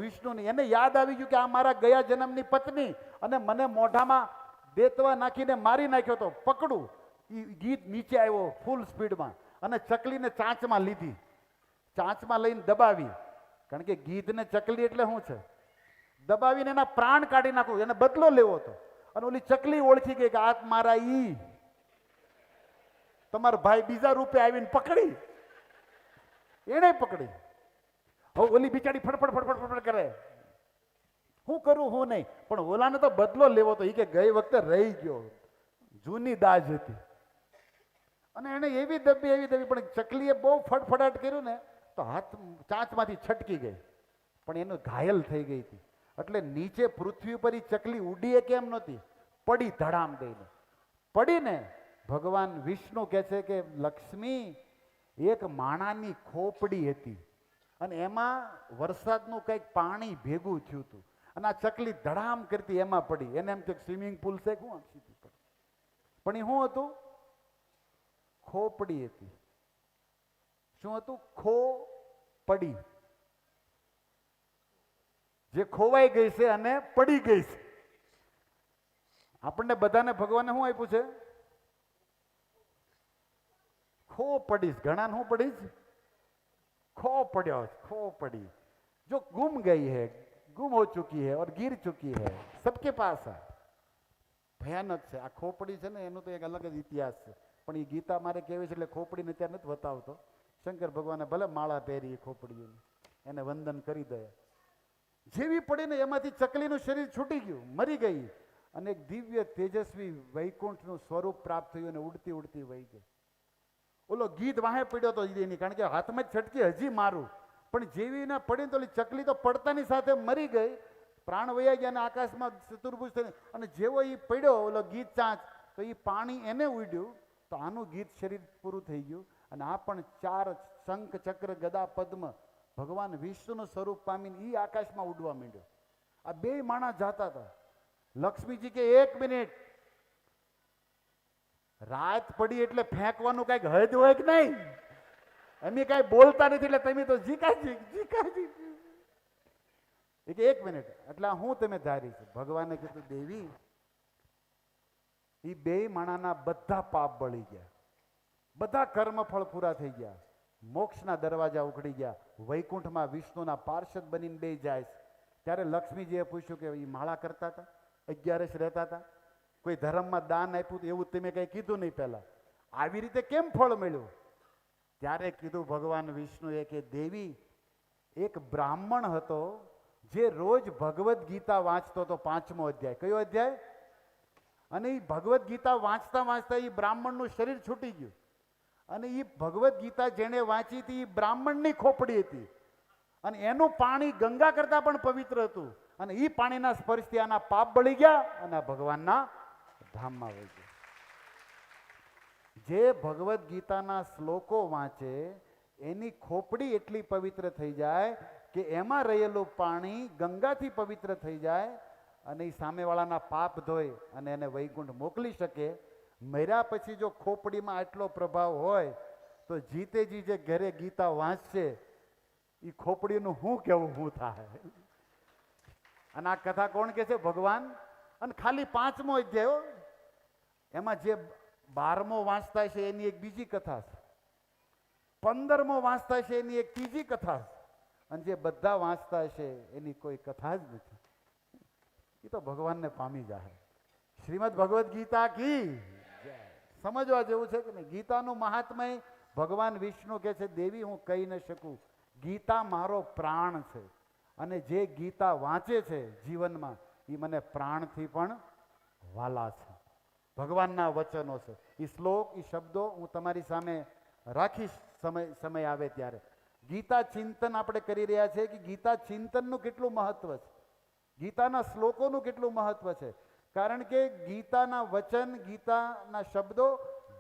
વિષ્ણુની, એને યાદ આવી ગયું કે આ મારા ગયા જન્મની પત્ની, અને મને મોઢામાં દેતવા નાખીને મારી નાખ્યો તો પકડું. એ ગીત નીચે આવ્યો ફૂલ સ્પીડમાં, અને ચકલીને ચાંચમાં લીધી, ચાંચમાં લઈને દબાવી, કારણ કે ગીધને ચકલી એટલે શું છે, દબાવીને એના પ્રાણ કાઢી નાખવું, એને બદલો લેવો હતો. અને ઓલી ચકલી ઓળખી ગઈ કે આ મારા ઈ તમારો ભાઈ બીજા રૂપે આવીને પકડી, એને પકડી. હવે ઓલી બિચારી ફટફટ ફટફટ ફટફટ કરે, હું કરું હું નહીં, પણ ઓલાને તો બદલો લેવો તો, એ કે ગઈ વખતે રહી ગયો, જૂની દાજ હતી, અને એને એવી દબી પણ ચકલીએ બહુ ફટફટાટ કર્યું ને તો હાથ ચાંચમાંથી છટકી ગઈ, પણ એનું ઘાયલ થઈ ગઈ હતી. એટલે નીચે પૃથ્વી પર ચકલી ઉડીએ કેમ નહોતી, પડી ધડામ દઈને પડીને. ભગવાન વિષ્ણુ કહે છે કે લક્ષ્મી એક માણાની ખોપડી હતી, અને એમાં વરસાદનું કંઈક પાણી ભેગું થયું હતું, અને આ ચકલી ધડામ કરતી એમાં પડી. એને એમ કે સ્વિમિંગ પુલ છે, શું આમ સીધી પડી, પણ એ શું હતું? ખોપડી હતી. શું હતું? ખોપડી, જે ખોવાઈ ગઈ છે અને પડી ગઈ છે. આપણને બધાને ભગવાને શું આપ્યું છે? ખો પડીશ. ઘણા શું પડીશ? खो पड़ो, खो पड़ी, जो गुम गई है, गुम हो चुकी है और गिर चुकी है, सबके पास है. ભયાનક છે આ ખોપડી છે ને, એનો તો એક અલગ જ ઇતિહાસ છે. પણ એ ગીતા મારે કહેવી છે એટલે ખોપડીને ત્યાં નથી બતાવતો. શંકર ભગવાને ભલે માળા પહેરી ખોપડીઓની, એને વંદન કરી દે. જેવી પડીને એમાંથી ચકલીનું શરીર છૂટી ગયું, મરી ગઈ, અને એક દિવ્ય તેજસ્વી વૈકુંઠનું સ્વરૂપ પ્રાપ્ત થયું અને ઉડતી ઉડતી વહી ગઈ. ઓલો ગીધ વાહે પડ્યો તો એની, કારણ કે હાથમાં જ છટકી હજી મારું, પણ જેવી ના પડી તો ઓલી ચકલી તો પડતાની સાથે મરી ગઈ, પ્રાણ વયા ગયા અને આકાશમાં ચતુર્ભુજ થઈને, અને જેવો એ પડ્યો ઓલો ગીધ ચાંચ, તો એ પાણી એને ઉડ્યું, તો આનું ગીત શરીર પૂરું થઈ ગયું. અને આ પણ 4 શંખ, ચક્ર, ગદા, પદ્મ ભગવાન વિષ્ણુનું સ્વરૂપ પામીને એ આકાશમાં ઉડવા માંડ્યો. આ બે માણસ જાતા હતા. લક્ષ્મીજી કે 1 મિનિટ, રાત પડી એટલે ફેંકવાનું કઈક હદ હોય કે નહીં? અમે કઈ બોલતા નથી એટલે તમે તો જીકાજી. એક 1 મિનિટ એટલે હું તમે ધારી છે. ભગવાને કીધું દેવી, એ બે માણાના બધા પાપ બળી ગયા, બધા કર્મફળ પૂરા થઈ ગયા, મોક્ષના દરવાજા ઉઘડી ગયા, વૈકુંઠમાં વિષ્ણુના પાર્ષદ બનીને બે જાય. ત્યારે લક્ષ્મીજીએ પૂછ્યું કે એ માળા કરતા હતા, 11 રહેતા હતા, કોઈ ધર્મમાં દાન આપ્યું હતું, એવું તમે કઈ કીધું નહીં પહેલા, આવી રીતે કેમ ફળ મળ્યું? ત્યારે કીધું ભગવાન વિષ્ણુએ કે દેવી, એક બ્રાહ્મણ હતો જે રોજ ભગવદ્ ગીતા વાંચતો હતો, 5મો અધ્યાય. કયો અધ્યાય? અને એ ભગવદ્ ગીતા વાંચતા વાંચતા એ બ્રાહ્મણનું શરીર છૂટી ગયું, અને એ ભગવદ્ ગીતા જેણે વાંચી હતી એ બ્રાહ્મણની ખોપડી હતી, અને એનું પાણી ગંગા કરતા પણ પવિત્ર હતું, અને એ પાણીના સ્પર્શથી આના પાપ બળી ગયા અને ભગવાનના ધામમાં વહી ગયા. જે ભગવદ્ ગીતાના શ્લોકો વાંચે એની ખોપડી એટલી પવિત્ર થઈ જાય કે એમાં રહેલું પાણી ગંગાથી પવિત્ર થઈ જાય, અને એ સામેવાળાના પાપ ધોઈ અને એને વૈકુંઠ મોકલી શકે. મર્યા પછી જો ખોપડીમાં આટલો પ્રભાવ હોય તો જીતેજી જે ઘરે ગીતા વાંચશે એ ખોપડીનું શું કેવું શું થાય. અને આ કથા કોણ કે છે? ભગવાન. અને ખાલી 5મો અધ્યાય, એમાં જે 12મો વાંચતા છે એની એક બીજી કથા છે, 15મો વાંચતા છે એની એક ત્રીજી કથા છે, અને જે બધા વાંચતા છે એની કોઈ કથા જ નથી. એ તો ભગવાનને પામી જાય. શ્રીમદ ભગવદ્ ગીતા કી સમજવા જેવું છે કે નહીં? ગીતાનું મહાત્મય ભગવાન વિષ્ણુ કહે છે, દેવી હું કહી ન શકું, ગીતા મારો પ્રાણ છે, અને જે ગીતા વાંચે છે જીવનમાં એ મને પ્રાણથી પણ વાલા છે. ભગવાનના વચનો છે. એ શ્લોક, એ શબ્દો હું તમારી સામે રાખીશ સમય આવે ત્યારે. ગીતા ચિંતન આપણે કરી રહ્યા છીએ કે ગીતા ચિંતનનું કેટલું મહત્વ છે, ગીતાના શ્લોકોનું કેટલું મહત્વ છે. કારણ કે ગીતાના વચન, ગીતાના શબ્દો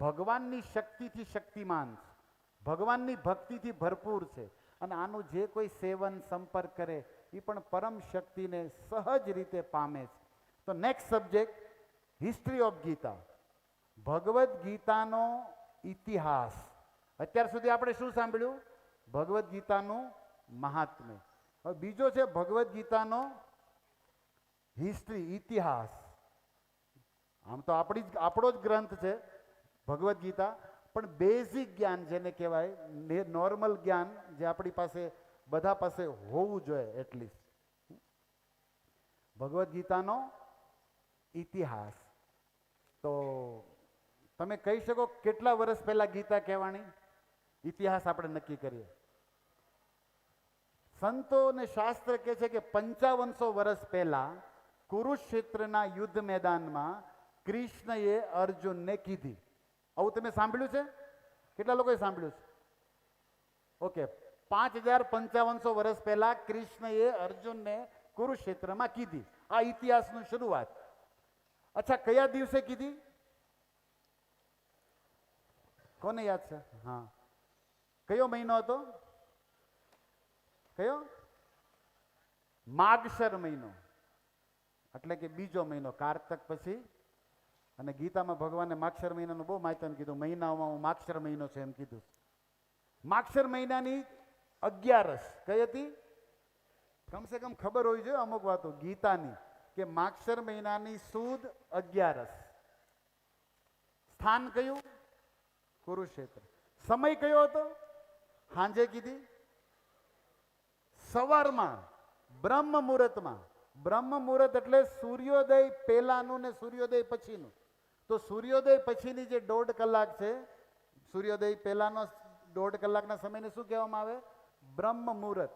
ભગવાનની શક્તિથી શક્તિમાન છે, ભગવાનની ભક્તિથી ભરપૂર છે. અને આનું જે કોઈ સેવન, સંપર્ક કરે એ પણ પરમ શક્તિને સહજ રીતે પામે છે. તો next subject, history of Gita, Bhagavad ગીતાનો ઇતિહાસ. અત્યાર સુધી આપણે શું સાંભળ્યું? ભગવદ્ ગીતાનું મહાત્મ્ય. હવે બીજો છે ભગવદ્ ગીતાનો હિસ્ટ્રી, ઇતિહાસ. આમ તો આપણો જ ગ્રંથ છે ભગવદ્ ગીતા, પણ બેઝિક જ્ઞાન જેને કહેવાય, નોર્મલ જ્ઞાન જે આપણી પાસે બધા પાસે હોવું જોઈએ એટલીસ્ટ. ભગવદ્ ગીતાનો ઇતિહાસ. તો તમે કહી શકો કેટલા વર્ષ પહેલા ગીતા કહેવાની? ઇતિહાસ આપણે નક્કી કરીએ. સંતો અને શાસ્ત્ર કહે છે કે 5500 વર્ષ પહેલા કુરુક્ષેત્રના યુદ્ધ મેદાનમાં કૃષ્ણએ અર્જુનને કીધી. આવું તમે સાંભળ્યું છે? કેટલા લોકોએ સાંભળ્યું છે? ઓકે, 5500 વર્ષ પહેલા કૃષ્ણએ અર્જુનને કુરુક્ષેત્રમાં કીધી. આ ઇતિહાસની શરૂઆત. અચ્છા, કયા દિવસે કીધી? કોને યાદ છે? હા, કયો મહિનો હતો? કયો? માગશર મહિનો, એટલે કે બીજો મહિનો કારતક પછી. અને ગીતામાં ભગવાને માગશર મહિનાનું બહુ માહિતી કીધું, મહિનાઓમાં હું માગશર મહિનો છે એમ કીધું. માગશર મહિનાની 11 કઈ હતી? કમસે કમ ખબર હોવી જોઈએ અમુક વાતો ગીતાની, કે માગશર મહિનાની સુદ 11. સ્થાન કયું? કુરુક્ષેત્ર. સમય કયો હતો? સાંજે કીધી, સવારમાં, બ્રહ્મ મુહૂર્તમાં. બ્રહ્મ મુહૂર્ત એટલે સૂર્યોદય પહેલાનું ને સૂર્યોદય પછીનું. તો સૂર્યોદય પછીની જે 1.5 કલાક છે, સૂર્યોદય પહેલાનો 1.5 કલાકના સમયને શું કહેવામાં આવે? બ્રહ્મ મુહૂર્ત.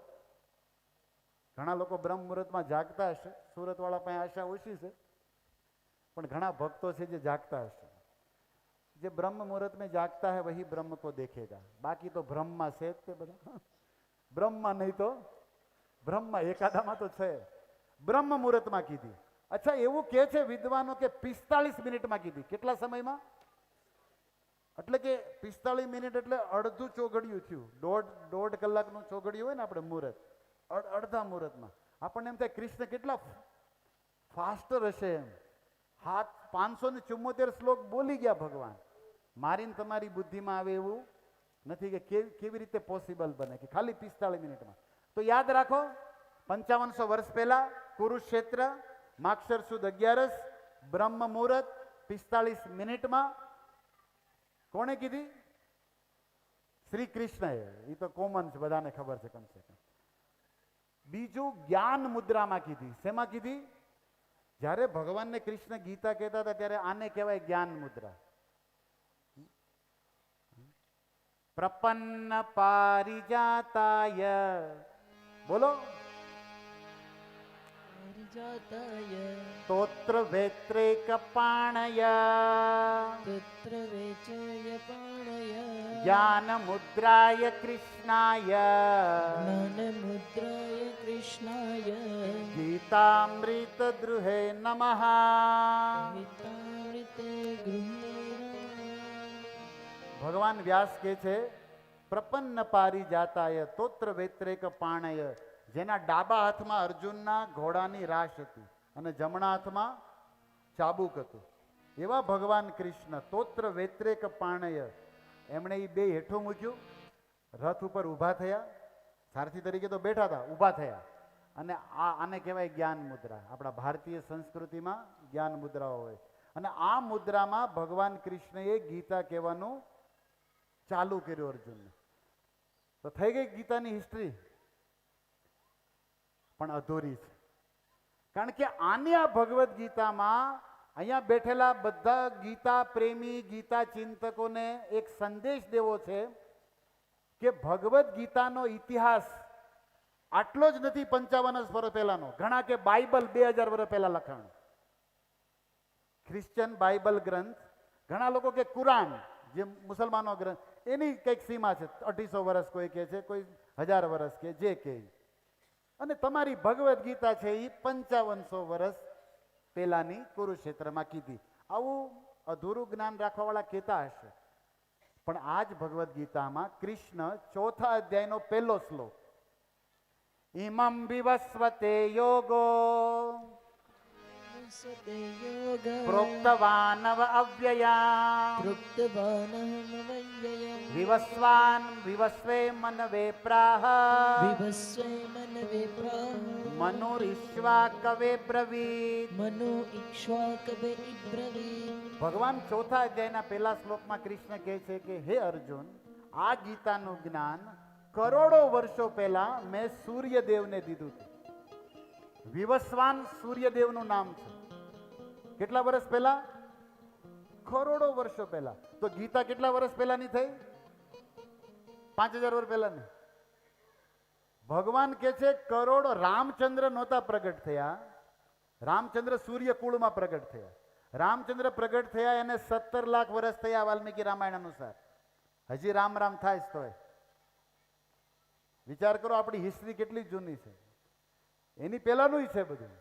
ઘણા લોકો બ્રહ્મ મુહૂર્તમાં જાગતા હશે, સુરતવાળા પાસે આશા ઓછી છે, પણ ઘણા ભક્તો છે જે જાગતા હશે. જે બ્રહ્મ મુહૂર્ત में जागता है वही ब्रह्म को देखेगा. बाकी तो ब्रह्मा છે તે બધા બ્રહ્મમાં નહીં તો બ્રહ્મા એકાદામાં તો છે. બ્રહ્મ મુહૂર્તમાં કીધી. અચ્છા, એવું કે છે વિદ્વાનો કે 45 મિનિટમાં કીધી. કેટલા સમયમાં? એટલે કે 45 મિનિટ એટલે અડધું ચોઘડિયું થયું. 1.5 કલાકનું ચોઘડિયું હોય ને આપણે મુહૂર્ત, અડધા મુહૂર્તમાં. આપણને એમ થાય કૃષ્ણ કેટલા ફાસ્ટર હશે એમ. 574 શ્લોક બોલી ગયા ભગવાન. મારીને તમારી બુદ્ધિમાં આવે એવું નથી કે કેવી રીતે પોસિબલ બને કે ખાલી 45 મિનિટમાં. તો યાદ રાખો, 5500 વર્ષ પહેલા કુરુક્ષેત્ર, માગશર સુદ 11, બ્રહ્મ મુહૂર્ત 45 મિનિટમાં. કોણે કીધી? શ્રી કૃષ્ણએ. એ તો કોમન છે, બધાને ખબર છે કમસે કમ. બીજું, જ્ઞાન મુદ્રામાં કીધી. શેમાં કીધી? જ્યારે ભગવાનને કૃષ્ણ ગીતા કહેતા હતા ત્યારે આને કહેવાય જ્ઞાન મુદ્રા. પ્રપન્ન પારિજાતાય, બોલો, તોત્ર વેત્રેક પાણય, જ્ઞાન મુદ્રાય કૃષ્ણાય, ગીતામૃત દ્રુહે નમઃ. ભગવાન વ્યાસ કહે છે, પ્રપન્ન પારિજાતાય તોત્ર વેત્રેક પાણય. જેના ડાબા હાથમાં અર્જુનના ઘોડાની રાશ હતી અને જમણા હાથમાં ચાબુક હતું. એવા ભગવાન કૃષ્ણ તોત્ર વેત્રેક પાણય, એમણે એ બે હેઠું મૂક્યું, રથ ઉપર ઊભા થયા, સારથી તરીકે તો બેઠા હતા, ઊભા થયા, અને આને કહેવાય જ્ઞાન મુદ્રા. આપણા ભારતીય સંસ્કૃતિમાં જ્ઞાન મુદ્રાઓ હોય, અને આ મુદ્રામાં ભગવાન કૃષ્ણએ ગીતા કહેવાનું ચાલુ કર્યું અર્જુનને. તો થઈ ગઈ ગીતાની હિસ્ટ્રી, પણ અધૂરી છે. કારણ કે આની આ ભગવદ્ ગીતામાં અહીંયા બેઠેલા બધા ગીતા પ્રેમી, ગીતા ચિંતકોને એક સંદેશ દેવો છે કે ભગવદ્ ગીતાનો ઇતિહાસ આટલો જ નથી 55 વર્ષ પહેલાનો. ઘણા કે બાઇબલ 2000 વર્ષ પહેલા લખાણું, ક્રિશ્ચિયન બાઇબલ ગ્રંથ, ઘણા લોકો કે કુરાન જે મુસલમાનો ગ્રંથ, એની કંઈક સીમા છે, 2800 વર્ષ કોઈ કહે છે, કોઈ 1000 વર્ષ કે જે કહે. અને તમારી ભગવદ્ ગીતા છે એ 5500 વર્ષ પહેલાની કુરુક્ષેત્રમાં કીધી. આવું અધૂરું જ્ઞાન રાખવાવાળા કહેતા હશે, પણ આ જ ભગવદ્ ગીતામાં કૃષ્ણ 4થા અધ્યાયનો પહેલો શ્લોક, ઇમં વિવસ્વતે યોગો પ્રોક્તવાનવ અવ્યયા વિવસ્વાન વિવસ્વે મનવે પ્રાહ મનુરીશ્વા કવે બ્રવીત. ભગવાન 4થા અધ્યાયના પહેલા શ્લોકમાં કૃષ્ણ કહે છે કે હે અર્જુન, આ ગીતાનું જ્ઞાન કરોડો વર્ષો પહેલા મેં સૂર્યદેવને દીધું હતું. વિવસ્વાન સૂર્યદેવનું નામ છે. કેટલા વર્ષ પહેલા? કરોડો વર્ષો પહેલા. તો ગીતા કેટલા વર્ષ પહેલાની થઈ? 5000 વર્ષ પહેલાની. ભગવાન કે છે કરોડો. રામચંદ્ર નહોતા પ્રગટ થયા, રામચંદ્ર સૂર્ય કુળમાં પ્રગટ થયા. રામચંદ્ર પ્રગટ થયા એને 17 લાખ વર્ષ થયા વાલ્મીકી રામાયણ અનુસાર. હજી રામ રામ થાય જ તોય. વિચાર કરો આપણી હિસ્ટ્રી કેટલી જૂની છે, એની પહેલાનું છે બધું.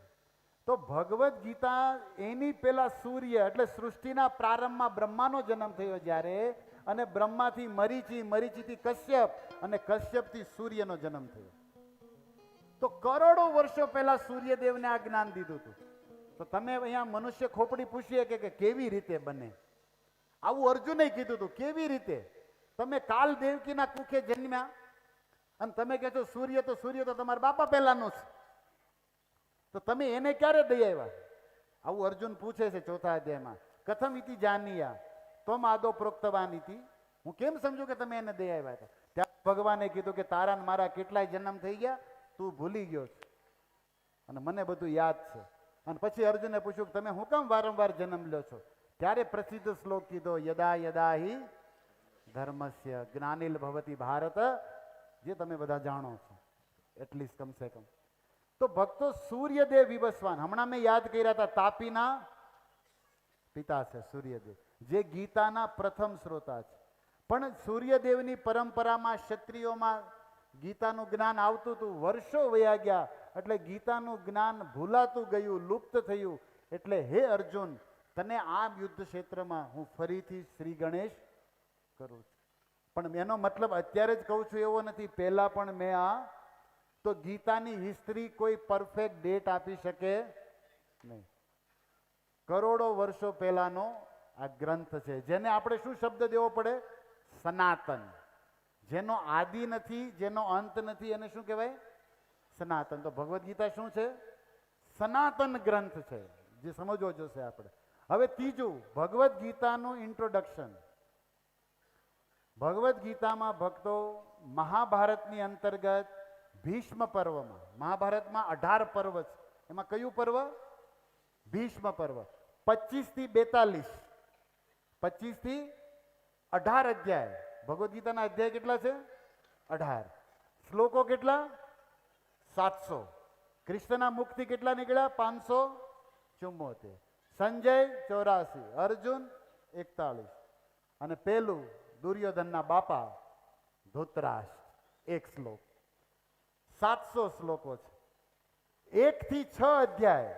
તો ભગવદ્ ગીતા એની પહેલા સૂર્ય એટલે સૃષ્ટિના પ્રારંભમાં બ્રહ્માનો જન્મ થયો જ્યારે, અને બ્રહ્માથી મરીચી, મરીચીથી કશ્યપ, અને કશ્યપથી સૂર્યનો જન્મ થયો. તો કરોડો વર્ષો પહેલા સૂર્યદેવને આ જ્ઞાન દીધું હતું. તો તમે અહીંયા મનુષ્ય ખોપડી પૂછીએ કે કેવી રીતે બને, આવું અર્જુને કીધું હતું. કેવી રીતે? તમે કાલ દેવકીના કુખે જન્મ્યા અને તમે કહો છો સૂર્ય તો તમારા બાપા પહેલાનું છે, તો તમે એને ક્યારે દઈ આવ્યા? આવું અર્જુન પૂછે છે 4થા અધ્યાયમાં. કથમ ઇતિ જાનીયા તમ આદો પ્રોક્તવાન ઇતિ. હું કેમ સમજુ કે તમે એને દઈ આવ્યા હતા? ત્યાં ભગવાને કીધું કે તારા ને મારા કેટલાય જન્મ થઈ ગયા, તું ભૂલી ગયો છે અને મને બધું યાદ છે. અને પછી અર્જુને પૂછ્યું કે તમે હું કેમ વારંવાર જન્મ લ્યો છો? ત્યારે પ્રસિદ્ધ શ્લોક કીધો, યદા યદા હિ ધર્મસ્ય જ્ઞાનિલ ભવતી ભારત, જે તમે બધા જાણો છો, એટલીસ્ટ કમસે કમ. તો ભક્તો સૂર્યદેવ વિવસ્વાન, હમણાં મેં યાદ કર્યા હતા, તાપીના પિતા છે સૂર્યદેવ, જે ગીતાના પ્રથમ શ્રોતા છે. પણ સૂર્યદેવની પરંપરામાં ક્ષત્રિયોમાં ગીતાનું જ્ઞાન આવતું હતું, વર્ષો વયા ગયા, એટલે ગીતાનું જ્ઞાન ભૂલાતું ગયું, લુપ્ત થયું. એટલે હે અર્જુન, તને આ યુદ્ધ ક્ષેત્રમાં હું ફરીથી શ્રી ગણેશ કરું છું. પણ એનો મતલબ અત્યારે જ કહું છું એવો નથી, પહેલા પણ મેં આ. તો ગીતાની હિસ્ટ્રી કોઈ પરફેક્ટ ડેટ આપી શકે નહીં. કરોડો વર્ષો પહેલાનો આ ગ્રંથ છે, જેને આપણે શું શબ્દ દેવો પડે? સનાતન. જેનો આદિ નથી, જેનો અંત નથી, એને શું કહેવાય? સનાતન. તો ભગવદ્ ગીતા શું છે? સનાતન ગ્રંથ છે, જે સમજવો જોશે આપણે. હવે ત્રીજું, ભગવદ્ ગીતાનું ઇન્ટ્રોડક્શન. ભગવદ્ ગીતામાં ભક્તો મહાભારતની અંતર્ગત ભીષ્મ પર્વમાં, મહાભારતમાં 18 પર્વ છે, એમાં કયું પર્વ? ભીષ્મ પર્વ. 25 થી 42, 25 થી 18 અધ્યાય. ભગવદ્ ગીતાના અધ્યાય કેટલા છે? 18. શ્લોકો કેટલા? 700. કૃષ્ણના મુખથી કેટલા નીકળ્યા? 574. સંજય 84, અર્જુન 41, અને પેલું દુર્યોધનના બાપા ધૃતરાષ્ટ્ર 1 શ્લોક. 700 શ્લોકો છે. 1 થી 6 અધ્યાય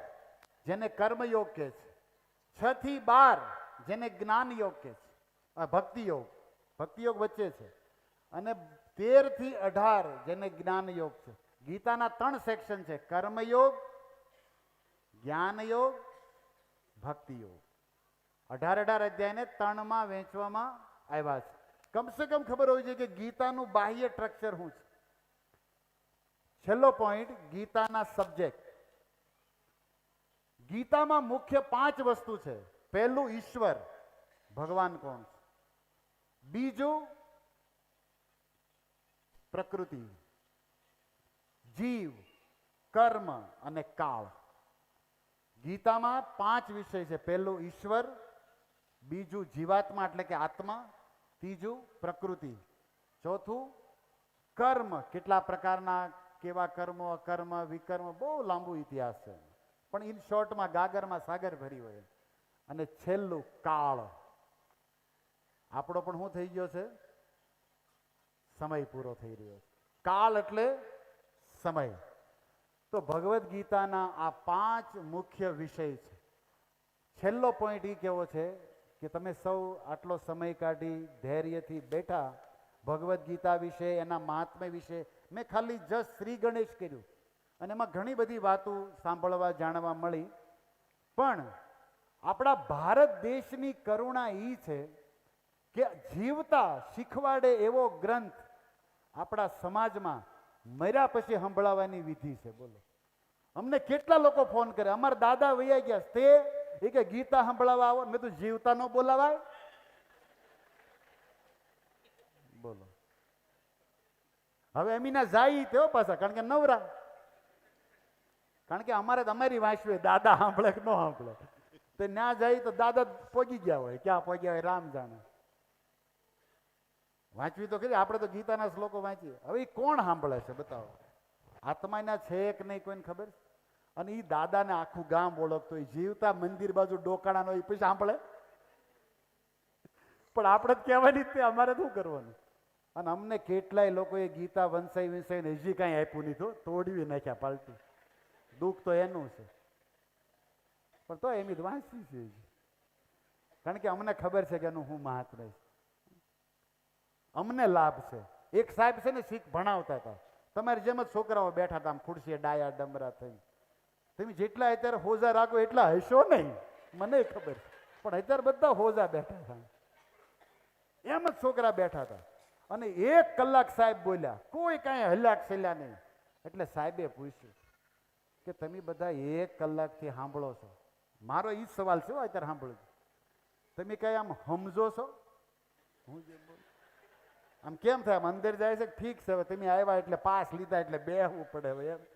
જેને કર્મયોગ કહે છે, 6 થી 12 જેને જ્ઞાન યોગ કહે છે, ભક્તિ યોગ, ભક્તિ યોગ વચ્ચે છે, અને 13 થી 18 જેને જ્ઞાન યોગ છે. ગીતાના 3 સેક્શન છે, કર્મયોગ, જ્ઞાન યોગ, ભક્તિ યોગ. 18 અધ્યાયને 3માં વહેંચવામાં આવ્યા છે. કમસે કમ ખબર હોવી જોઈએ કે ગીતાનું બાહ્ય સ્ટ્રક્ચર શું છે. છેલ્લો પોઈન્ટ, ગીતાના સબ્જેક્ટ. ગીતામાં મુખ્ય 5 વસ્તુ છે. પહેલું, ઈશ્વર, ભગવાન કોણ છે. બીજું, પ્રકૃતિ, જીવ, કર્મ અને કાળ. ગીતામાં 5 વિષય છે. પહેલું ઈશ્વર, બીજું જીવાત્મા એટલે કે આત્મા, ત્રીજું પ્રકૃતિ, ચોથું કર્મ, કેટલા પ્રકારના, કેવા કર્મો, અકર્મ, વિકર્મ, બહુ લાંબુ ઇતિહાસ છે, પણ ઇન શોર્ટમાં ગાગરમાં સાગર ભરી હોય. અને છેલ્લું કાળ. આપણો પણ શું થઈ ગયો છે? સમય પૂરો થઈ રહ્યો છે. કાળ એટલે સમય. તો ભગવદ્ ગીતાના આ 5 મુખ્ય વિષય છે. છેલ્લો પોઈન્ટ એ કેવો છે કે તમે સૌ આટલો સમય કાઢી ધૈર્યથી બેઠા ભગવદ્ ગીતા વિશે, એના મહાત્મ્ય વિશે મેં ખાલી જસ્ટ શ્રી ગણેશ કર્યું અને એમાં ઘણી બધી વાતો સાંભળવા જાણવા મળી. પણ આપણા ભારત દેશની કરુણા એ છે કે જીવતા શીખવાડે એવો ગ્રંથ આપણા સમાજમાં મર્યા પછી સંભળાવવાની વિધિ છે. બોલો, અમને કેટલા લોકો ફોન કરે, અમારા દાદા વૈયા ગયા તે એ કે ગીતા સંભળાવવા આવો. મેં તો જીવતા ન બોલાવાય. બોલો, હવે અમીના જાય તેઓ પાછા, કારણ કે નવરા, કારણ કે અમારે અમારી વાંચવી, દાદા સાંભળે કે ન સાંભળે. તો ના જાય તો દાદા પોગી ગયા હોય, ક્યાં પોગ્યા હોય રામ જાણે. વાંચવી તો કરી, આપણે તો ગીતાના શ્લોકો વાંચીએ. હવે એ કોણ સાંભળે છે બતાવો? આત્માના છે કે નહીં કોઈને ખબર છે? અને એ દાદાને આખું ગામ ઓળખતો હોય, જીવતા મંદિર બાજુ ડોકાણાનો એ પછી સાંભળે. પણ આપણે જ કહેવાની જ, અમારે શું કરવાનું? અને અમને કેટલાય લોકોએ ગીતા વંશાઈ વિંશાઈને હજી કાંઈ આપ્યું નહીં, તો તોડવી નાખ્યા પાલટી. દુઃખ તો એનું છે, પણ તો એમ જ વાંચી છે, કારણ કે અમને ખબર છે કે એનું હું મહાત્મ્ય છે, અમને લાભ છે. એક સાહેબ છે ને શીખ ભણાવતા હતા, તમારી જેમ જ છોકરાઓ બેઠા હતા આમ ખુરશીએ ડાયા ડમરા થઈ. તમે જેટલા અત્યારે હોજા રાખો એટલા હશો નહીં, મને ખબર છે, પણ અત્યારે બધા હોજા બેઠા હતા, એમ જ છોકરા બેઠા હતા. અને 1 કલાક સાહેબ બોલ્યા, કોઈ કાંઈ હલ્યા છેલ્યા નહીં. એટલે સાહેબે પૂછ્યું કે તમે બધા 1 કલાકથી સાંભળો છો, મારો એ જ સવાલ છે અત્યારે સાંભળો, તમે કઈ આમ સમજો છો? હું જે બોલું આમ કેમ થાય? આમ અંદર જાય છે ઠીક છે, હવે તમે આવ્યા એટલે પાસ લીધા એટલે બેહવું પડે હવે એમ.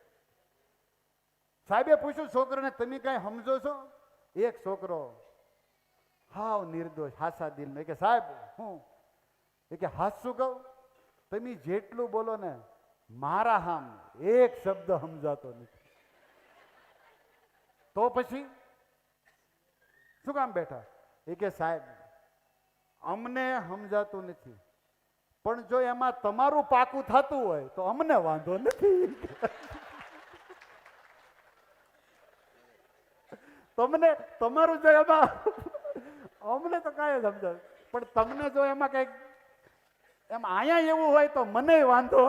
સાહેબે પૂછ્યું છોકરાને, તમે કઈ સમજો છો? એક છોકરો હાવ નિર્દોષ હાસા દિલ કે સાહેબ હું એ કે હાસું કહું, તમે જેટલું બોલો ને મારા હામ એક શબ્દ સમજાતો નથી. તો પછી શું કામ બેઠા? એ કે સાહેબ અમને સમજાતું નથી, પણ જો એમાં તમારું પાકું થતું હોય તો અમને વાંધો નથી. તમને તમારું જો એમાં, અમને તો કાંઈ સમજાવ, પણ તમને જો એમાં કઈક એમ અહીંયા એવું હોય તો મને વાંધો,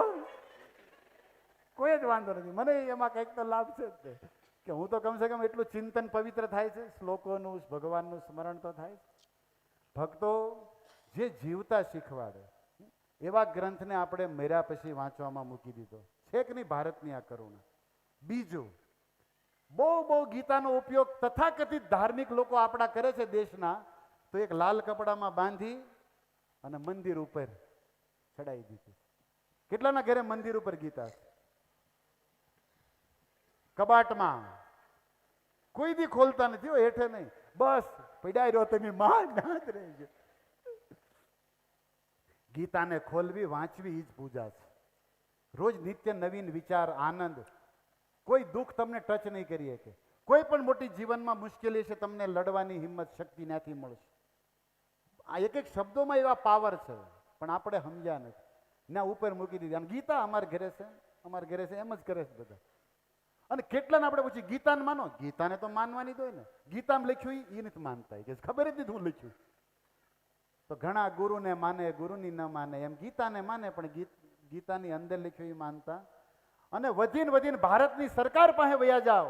કોઈ જ વાંધો નથી. મને એમાં કંઈક તો લાભ છે જ કે હું તો કમસે કમ એટલું ચિંતન પવિત્ર થાય છે, શ્લોકોનું ભગવાનનું સ્મરણ તો થાય. ભક્તો જે જીવતા શીખવાડે એવા ગ્રંથને આપણે મર્યા પછી વાંચવામાં મૂકી દીધો છે કે નહીં? ભારતની આ કરુણા. બીજું, બહુ ગીતાનો ઉપયોગ તથાકથિત ધાર્મિક લોકો આપણા કરે છે દેશના, તો એક લાલ કપડામાં બાંધી અને મંદિર ઉપર ચડાવી દીધી. કેટલાના ઘરે મંદિર ઉપર ગીતા છે? કબાટમાં કોઈ દી ખોલતા નથી હો, હેઠે નહીં, બસ પડ્યા રહ્યો તમે માં નાદ રહેજો. ગીતાને ખોલવી, વાંચવી, એ જ પૂજા છે. રોજ નિત્ય નવીન વિચાર, આનંદ. કોઈ દુઃખ તમને ટચ નહીં કરી શકે. કોઈ પણ મોટી જીવનમાં મુશ્કેલી છે, તમને લડવાની હિંમત, શક્તિ ત્યાંથી મળશે. આ એક શબ્દોમાં એવા પાવર છે, પણ આપણે સમજ્યા નથી, ના ઉપર મૂકી દીધી. અને ગીતા અમારા ઘરે છે, અમારા ઘરે છે, એમ જ કરે છે બધા. અને કેટલાને આપણે પૂછીએ ગીતાને માનો? ગીતાને તો માનવાની જ હોય ને. ગીતામાં લખ્યું એ નથી માનતા, કે ખબર જ નથી હું લખ્યું. તો ઘણા ગુરુને માને, ગુરુની ન માને, એમ ગીતાને માને પણ ગીતાની અંદર લખ્યું એ માનતા. અને વધીને ભારતની સરકાર પાસે વયા જાઓ,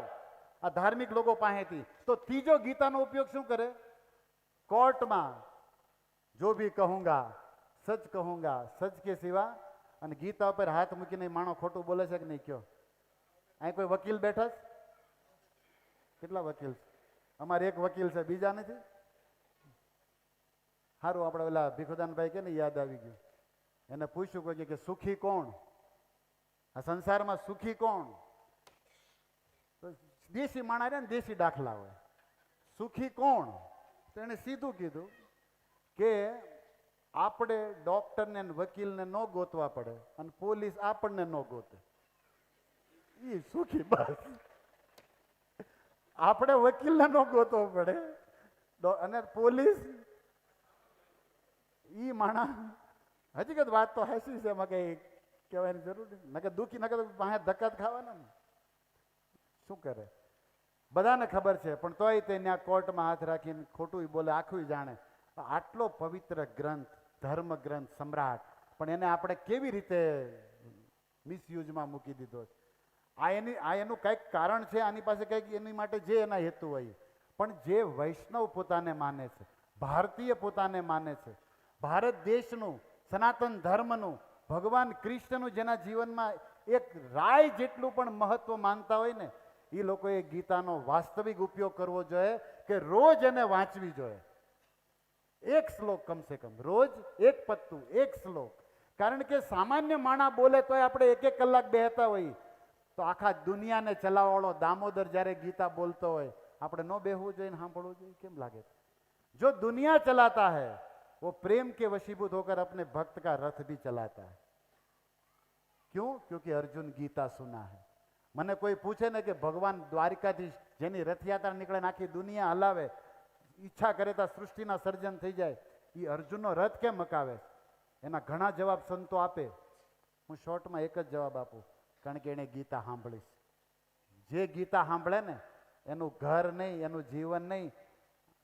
આ ધાર્મિક લોકો પાસેથી, તો ત્રીજો ગીતાનો ઉપયોગ શું કરે? કોર્ટમાં જો ભી કહુંગા સચ કહુંગા સચ કે સિવા, અને ગીતા ઉપર હાથ મૂકીને માણો ખોટું બોલે છે કે નહીં કયો? અહીં કોઈ વકીલ બેઠા છે? કેટલા વકીલ છે? અમારે એક વકીલ છે, બીજા નથી. સારું, આપણે ઓલા ભીખુદાનભાઈ કે ને યાદ આવી ગયું. એને પૂછ્યું કોઈ કે સુખી કોણ, આ સંસારમાં સુખી કોણ? તો દેશી માણા રે ને દેશી દાખલા હોય. સુખી કોણ? તો એને સીધું કીધું કે આપણે ડોક્ટરને વકીલને ન ગોતવા પડે અને પોલીસ આપણને ન ગોતે, એ સુખી. બસ આપણે વકીલને ન ગોતવો પડે અને પોલીસ ઈ માણા. હકીકત વાત તો હાસી છે, એમાં કઈ કહેવાની જરૂર નથી. નકર દુઃખી નકર પાસે ધક્કા જ ખાવાના ને. શું કરે? બધાને ખબર છે, પણ તોય તે ત્યાં કોર્ટમાં હાથ રાખીને ખોટું બોલે, આખું જાણે. આટલો પવિત્ર ગ્રંથ, ધર્મ ગ્રંથ, સમ્રાટ, પણ એને આપણે કેવી રીતે મિસયુઝમાં મૂકી દીધો. આ એનું કંઈક કારણ છે, આની પાસે કંઈક એની માટે જે એના હેતુ હોય. પણ જે વૈષ્ણવ પોતાને માને છે, ભારતીય પોતાને માને છે, ભારત દેશનું, સનાતન ધર્મનું, ભગવાન કૃષ્ણનું જેના જીવનમાં એક રાય જેટલું પણ મહત્વ માનતા હોય ને, એ લોકોએ ગીતાનો વાસ્તવિક ઉપયોગ કરવો જોઈએ કે રોજ એને વાંચવી જોઈએ. એક શ્લોક કમસે કમ રોજ, એક પત્તું, એક શ્લોક. કારણ કે સામાન્ય માણા બોલે તોય આપણે 1-1 કલાક બેહતા હોઈએ, તો આખા દુનિયાને ચલાવવાળો દામોદર જ્યારે ગીતા બોલતો હોય, આપણે ન બેહવું જોઈએ ને સાંભળવું જોઈએ? કેમ લાગે? જો દુનિયા ચલાતા है वो प्रेम के वशीभूत होकर अपने भक्त का रथ भी चलाता है. क्यों? क्योंकि अर्जुन गीता सुना है. મને કોઈ પૂછે ને કે ભગવાન દ્વારિકાધીશ જેની રથયાત્રા નીકળે ને આખી દુનિયા હલાવે, ઈચ્છા કરે તો સૃષ્ટિના સર્જન થઈ જાય, એ અર્જુનનો રથ કેમ મકાવે? એના ઘણા જવાબ સંતો આપે. હું શોર્ટમાં એક જ જવાબ આપું, કારણ કે એણે ગીતા સાંભળી. જે ગીતા સાંભળે ને એનું ઘર નહીં, એનું જીવન નહીં,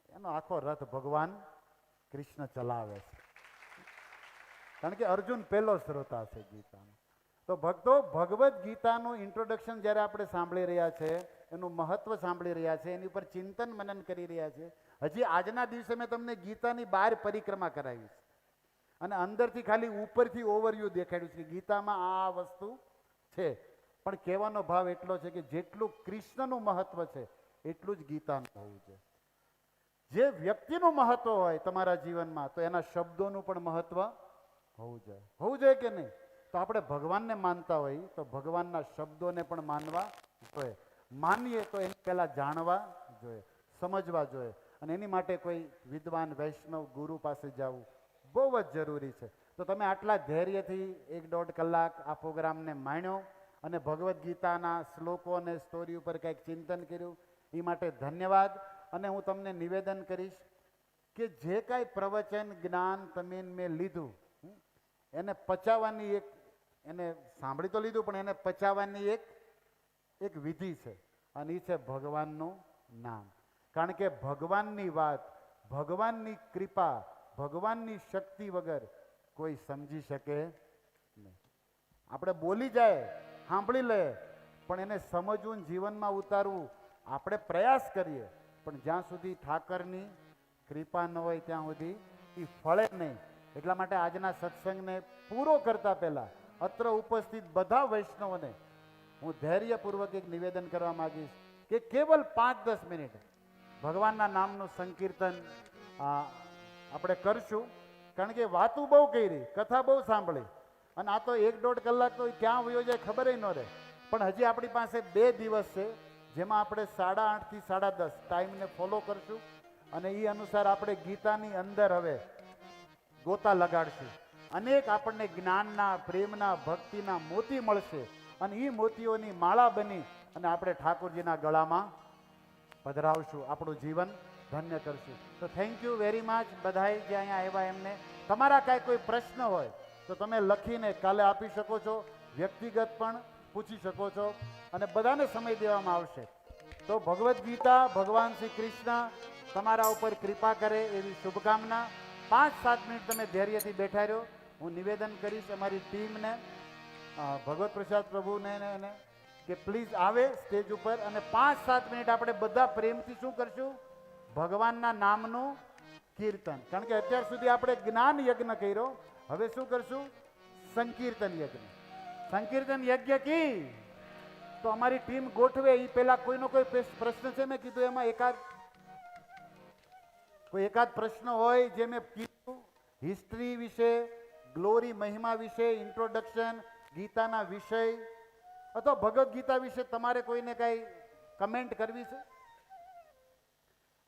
એનો આખો રથ ભગવાન કૃષ્ણ ચલાવે છે. કારણ કે અર્જુન પહેલો શ્રોતા છે ગીતાનો. તો ભક્તો, ભગવદ્ ગીતાનું ઇન્ટ્રોડક્શન જ્યારે આપણે સાંભળી રહ્યા છે, એનું મહત્વ સાંભળી રહ્યા છે, એની ઉપર ચિંતન મનન કરી રહ્યા છે. હજી આજના દિવસે મેં તમને ગીતાની 12 પરિક્રમા કરાવી છે અને અંદરથી ખાલી ઉપરથી ઓવરવ્યૂ દેખાડ્યું છે કે ગીતામાં આ વસ્તુ છે. પણ કહેવાનો ભાવ એટલો છે કે જેટલું કૃષ્ણનું મહત્વ છે એટલું જ ગીતાનું હોવું જોઈએ. જે વ્યક્તિનું મહત્વ હોય તમારા જીવનમાં, તો એના શબ્દોનું પણ મહત્વ હોવું જોઈએ. હોવું જોઈએ કે નહીં? તો આપણે ભગવાનને માનતા હોય તો ભગવાનના શબ્દોને પણ માનવા જોઈએ. માનીએ તો એને પહેલાં જાણવા જોઈએ, સમજવા જોઈએ, અને એની માટે કોઈ વિદ્વાન વૈષ્ણવ ગુરુ પાસે જવું બહુ જ જરૂરી છે. તો તમે આટલા ધૈર્યથી 1-1.5 કલાક આ પ્રોગ્રામને માણ્યો અને ભગવદ્ ગીતાના શ્લોકો અને સ્ટોરી ઉપર કંઈક ચિંતન કર્યું, એ માટે ધન્યવાદ. અને હું તમને નિવેદન કરીશ કે જે કાંઈ પ્રવચન જ્ઞાન તમે મેં લીધું, એને પચાવવાની એને સાંભળી તો લીધું, પણ એને પચાવવાની એક વિધિ છે, અને એ છે ભગવાનનું નામ. કારણ કે ભગવાનની વાત, ભગવાનની કૃપા, ભગવાનની શક્તિ વગર કોઈ સમજી શકે નહીં. આપણે બોલી જાય, સાંભળી લે, પણ એને સમજવું, જીવનમાં ઉતારવું આપણે પ્રયાસ કરીએ, પણ જ્યાં સુધી ઠાકરની કૃપા ન હોય ત્યાં સુધી એ ફળે નહીં. એટલા માટે આજના સત્સંગને પૂરો કરતા પહેલા અત્ર ઉપસ્થિત બધા વૈષ્ણવોને હું ધૈર્યપૂર્વક એક નિવેદન કરવા માંગીશ કે કેવલ 5-10 મિનિટ ભગવાનના નામનું સંકીર્તન આપણે કરશું. કારણ કે વાતું બહુ કરી, કથા બહુ સાંભળી, અને આ તો 1-1.5 કલાક તો ક્યાં વયો જાય ખબર ન રહે. પણ હજી આપણી પાસે 2 દિવસ છે, જેમાં આપણે 8:30 થી 10:30 ટાઈમને ફોલો કરશું, અને એ અનુસાર આપણે ગીતાની અંદર હવે ગોતા લગાડશું. અનેક આપણને જ્ઞાનના, પ્રેમના, ભક્તિના મોતી મળશે, અને એ મોતીઓની માળા બની અને આપણે ઠાકોરજીના ગળામાં પધરાવશું, આપણું જીવન ધન્ય કરશું. તો થેન્ક યુ વેરી મચ બધાએ જે અહીંયા આવ્યા એમને. તમારા કાંઈ કોઈ પ્રશ્ન હોય તો તમે લખીને કાલે આપી શકો છો, વ્યક્તિગત પણ પૂછી શકો છો, અને બધાને સમય દેવામાં આવશે. તો ભગવદ્ ગીતા, ભગવાન શ્રી કૃષ્ણ તમારા ઉપર કૃપા કરે એવી શુભકામના. 5-7 મિનિટ તમે ધૈર્યથી બેઠા રહ્યો. હું નિવેદન કરીશ અમારી ટીમને, ભગવત પ્રસાદ પ્રભુને કે પ્લીઝ આવે સ્ટેજ ઉપર, અને 5-7 મિનિટ આપણે બધા પ્રેમથી શું કરશું? ભગવાનના નામનું કીર્તન. કારણ કે અત્યાર સુધી આપણે જ્ઞાન યજ્ઞ કર્યો, હવે શું કરશું? સંકીર્તન યજ્ઞ. સંકીર્તન યજ્ઞ કી તો અમારી ટીમ ગોઠવે એ પહેલા કોઈનો કોઈ પ્રશ્ન છે? મેં કીધું એમાં એકાદ પ્રશ્ન હોય જે મેં કીધું હિસ્ટ્રી વિશે, ગ્લોરી મહિમા વિશે, ઇન્ટ્રોડક્શન, ગીતાના વિષય અથવા ભગવદ્ ગીતા વિશે તમારે કોઈને કઈ કમેન્ટ કરવી છે?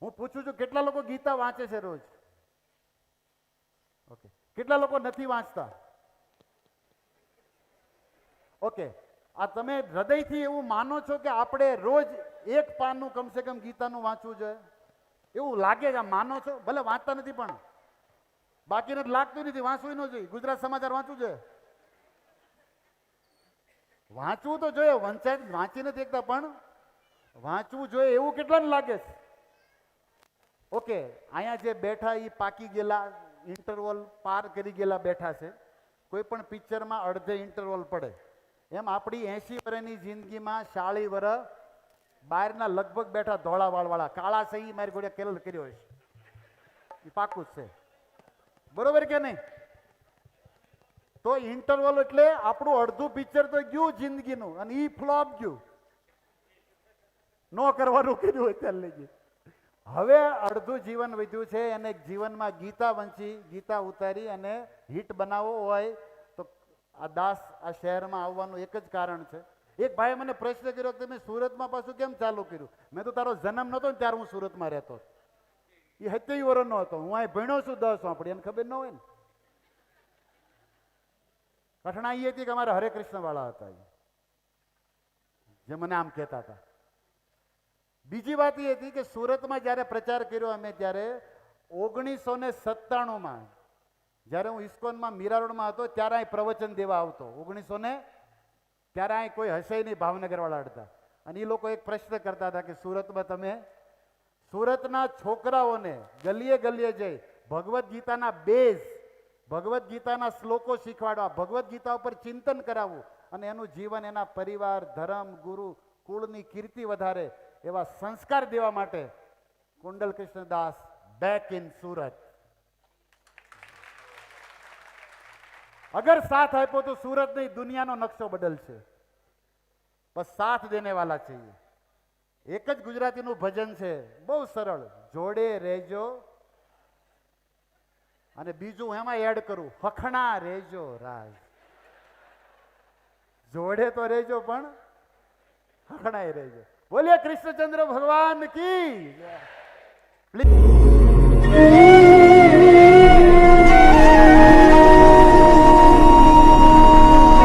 હું પૂછું છું કેટલા લોકો ગીતા વાંચે છે રોજ? ઓકે, કેટલા લોકો નથી વાંચતા? ઓકે, આ તમે હૃદયથી એવું માનો છો કે આપણે રોજ એક પાનનું કમસે કમ ગીતાનું વાંચવું જોઈએ? એવું લાગે છે? માનો છો? ભલે વાંચતા નથી પણ બાકીને લાગતું નથી, વાંચવું ન જોઈએ. ગુજરાત સમાચાર વાંચવું જોઈએ, વાંચવું તો જોઈએ. વંચાય વાંચી નથી એકતા પણ વાંચવું જોઈએ એવું કેટલાને લાગે છે? ઓકે, અહીંયા જે બેઠા એ પાકી ગયેલા, ઇન્ટરવલ પાર કરી ગયેલા બેઠા છે. કોઈ પણ પિક્ચરમાં અડધે ઇન્ટરવલ પડે, એમ આપણી 80 વર્ષની જિંદગીમાં 40 વર્ષ બહારના લગભગ બેઠા ધોળા વાળવાળા, કાળા છે એ મારી ઘોડે કેલ કર્યો છે, એ પાકું જ છે. બરોબર કે નહીં? તો ઇન્ટરવલ એટલે આપણું અડધું પિક્ચર તો ગયું જિંદગીનું, અને ઈ ફ્લોપ ગયું. ન કરવાનું કર્યું અત્યારે લઈ ગયું. હવે અડધું જીવન વધ્યું છે, એને જીવનમાં ગીતા વંચી, ગીતા ઉતારી અને હિટ બનાવવો હોય તો આ દાસ આ શહેરમાં આવવાનું એક જ કારણ છે. એક ભાઈ મને પ્રશ્ન કર્યો કે તમે સુરતમાં પાછું કેમ ચાલુ કર્યું? મેં તો તારો જન્મ નહોતો ને ત્યારે હું સુરતમાં રહેતો. એ 70 વર્ષનો હતો, હું અહીં ભણ્યો છું 10 વાપડી, એને ખબર ન હોય ને. કઠણાઈ એ હતી કે અમારા હરે કૃષ્ણ વાળા હતા જે મને આમ કહેતા હતા. બીજી વાત એ હતી કે સુરતમાં જ્યારે પ્રચાર કર્યો અમે, ત્યારે 1997માં જ્યારે હું ઇસ્કોનમાં મીરા રોડમાં હતો ત્યારે અહીં પ્રવચન દેવા આવતો. 1900 ત્યારે અહીં કોઈ હશે નહીં, ભાવનગર વાળા અડધા. અને એ લોકો એક પ્રશ્ન કરતા હતા કે સુરતમાં તમે સુરતના છોકરાઓને ગલીએ ગલીએ જઈ ભગવદ્ ગીતાના બેઝ, ભગવદ્ ગીતાના શ્લોકો શીખવાડવા, ભગવદ્ ગીતા ઉપર ચિંતન કરાવવું અને એનું જીવન, એના પરિવાર, ધર્મ, ગુરુ, કુળની કીર્તિ વધારે એવા સંસ્કાર દેવા માટે કુંડલ કૃષ્ણદાસ બેક ઇન સુરત. અગર સાથ આપ્યો તો સુરત નહીં દુનિયાનો નકશો બદલશે. બસ સાથ દેને વાલા चाहिए. એક જ ગુજરાતીનું ભજન છે, બહુ સરળ, જોડે રહેજો, અને બીજું એમાં એડ કરું, હખણા રહેજો રાજ. જોડે તો રહેજો પણ હખણાય રહેજો. બોલે કૃષ્ણચંદ્ર ભગવાન કી. પ્લીઝ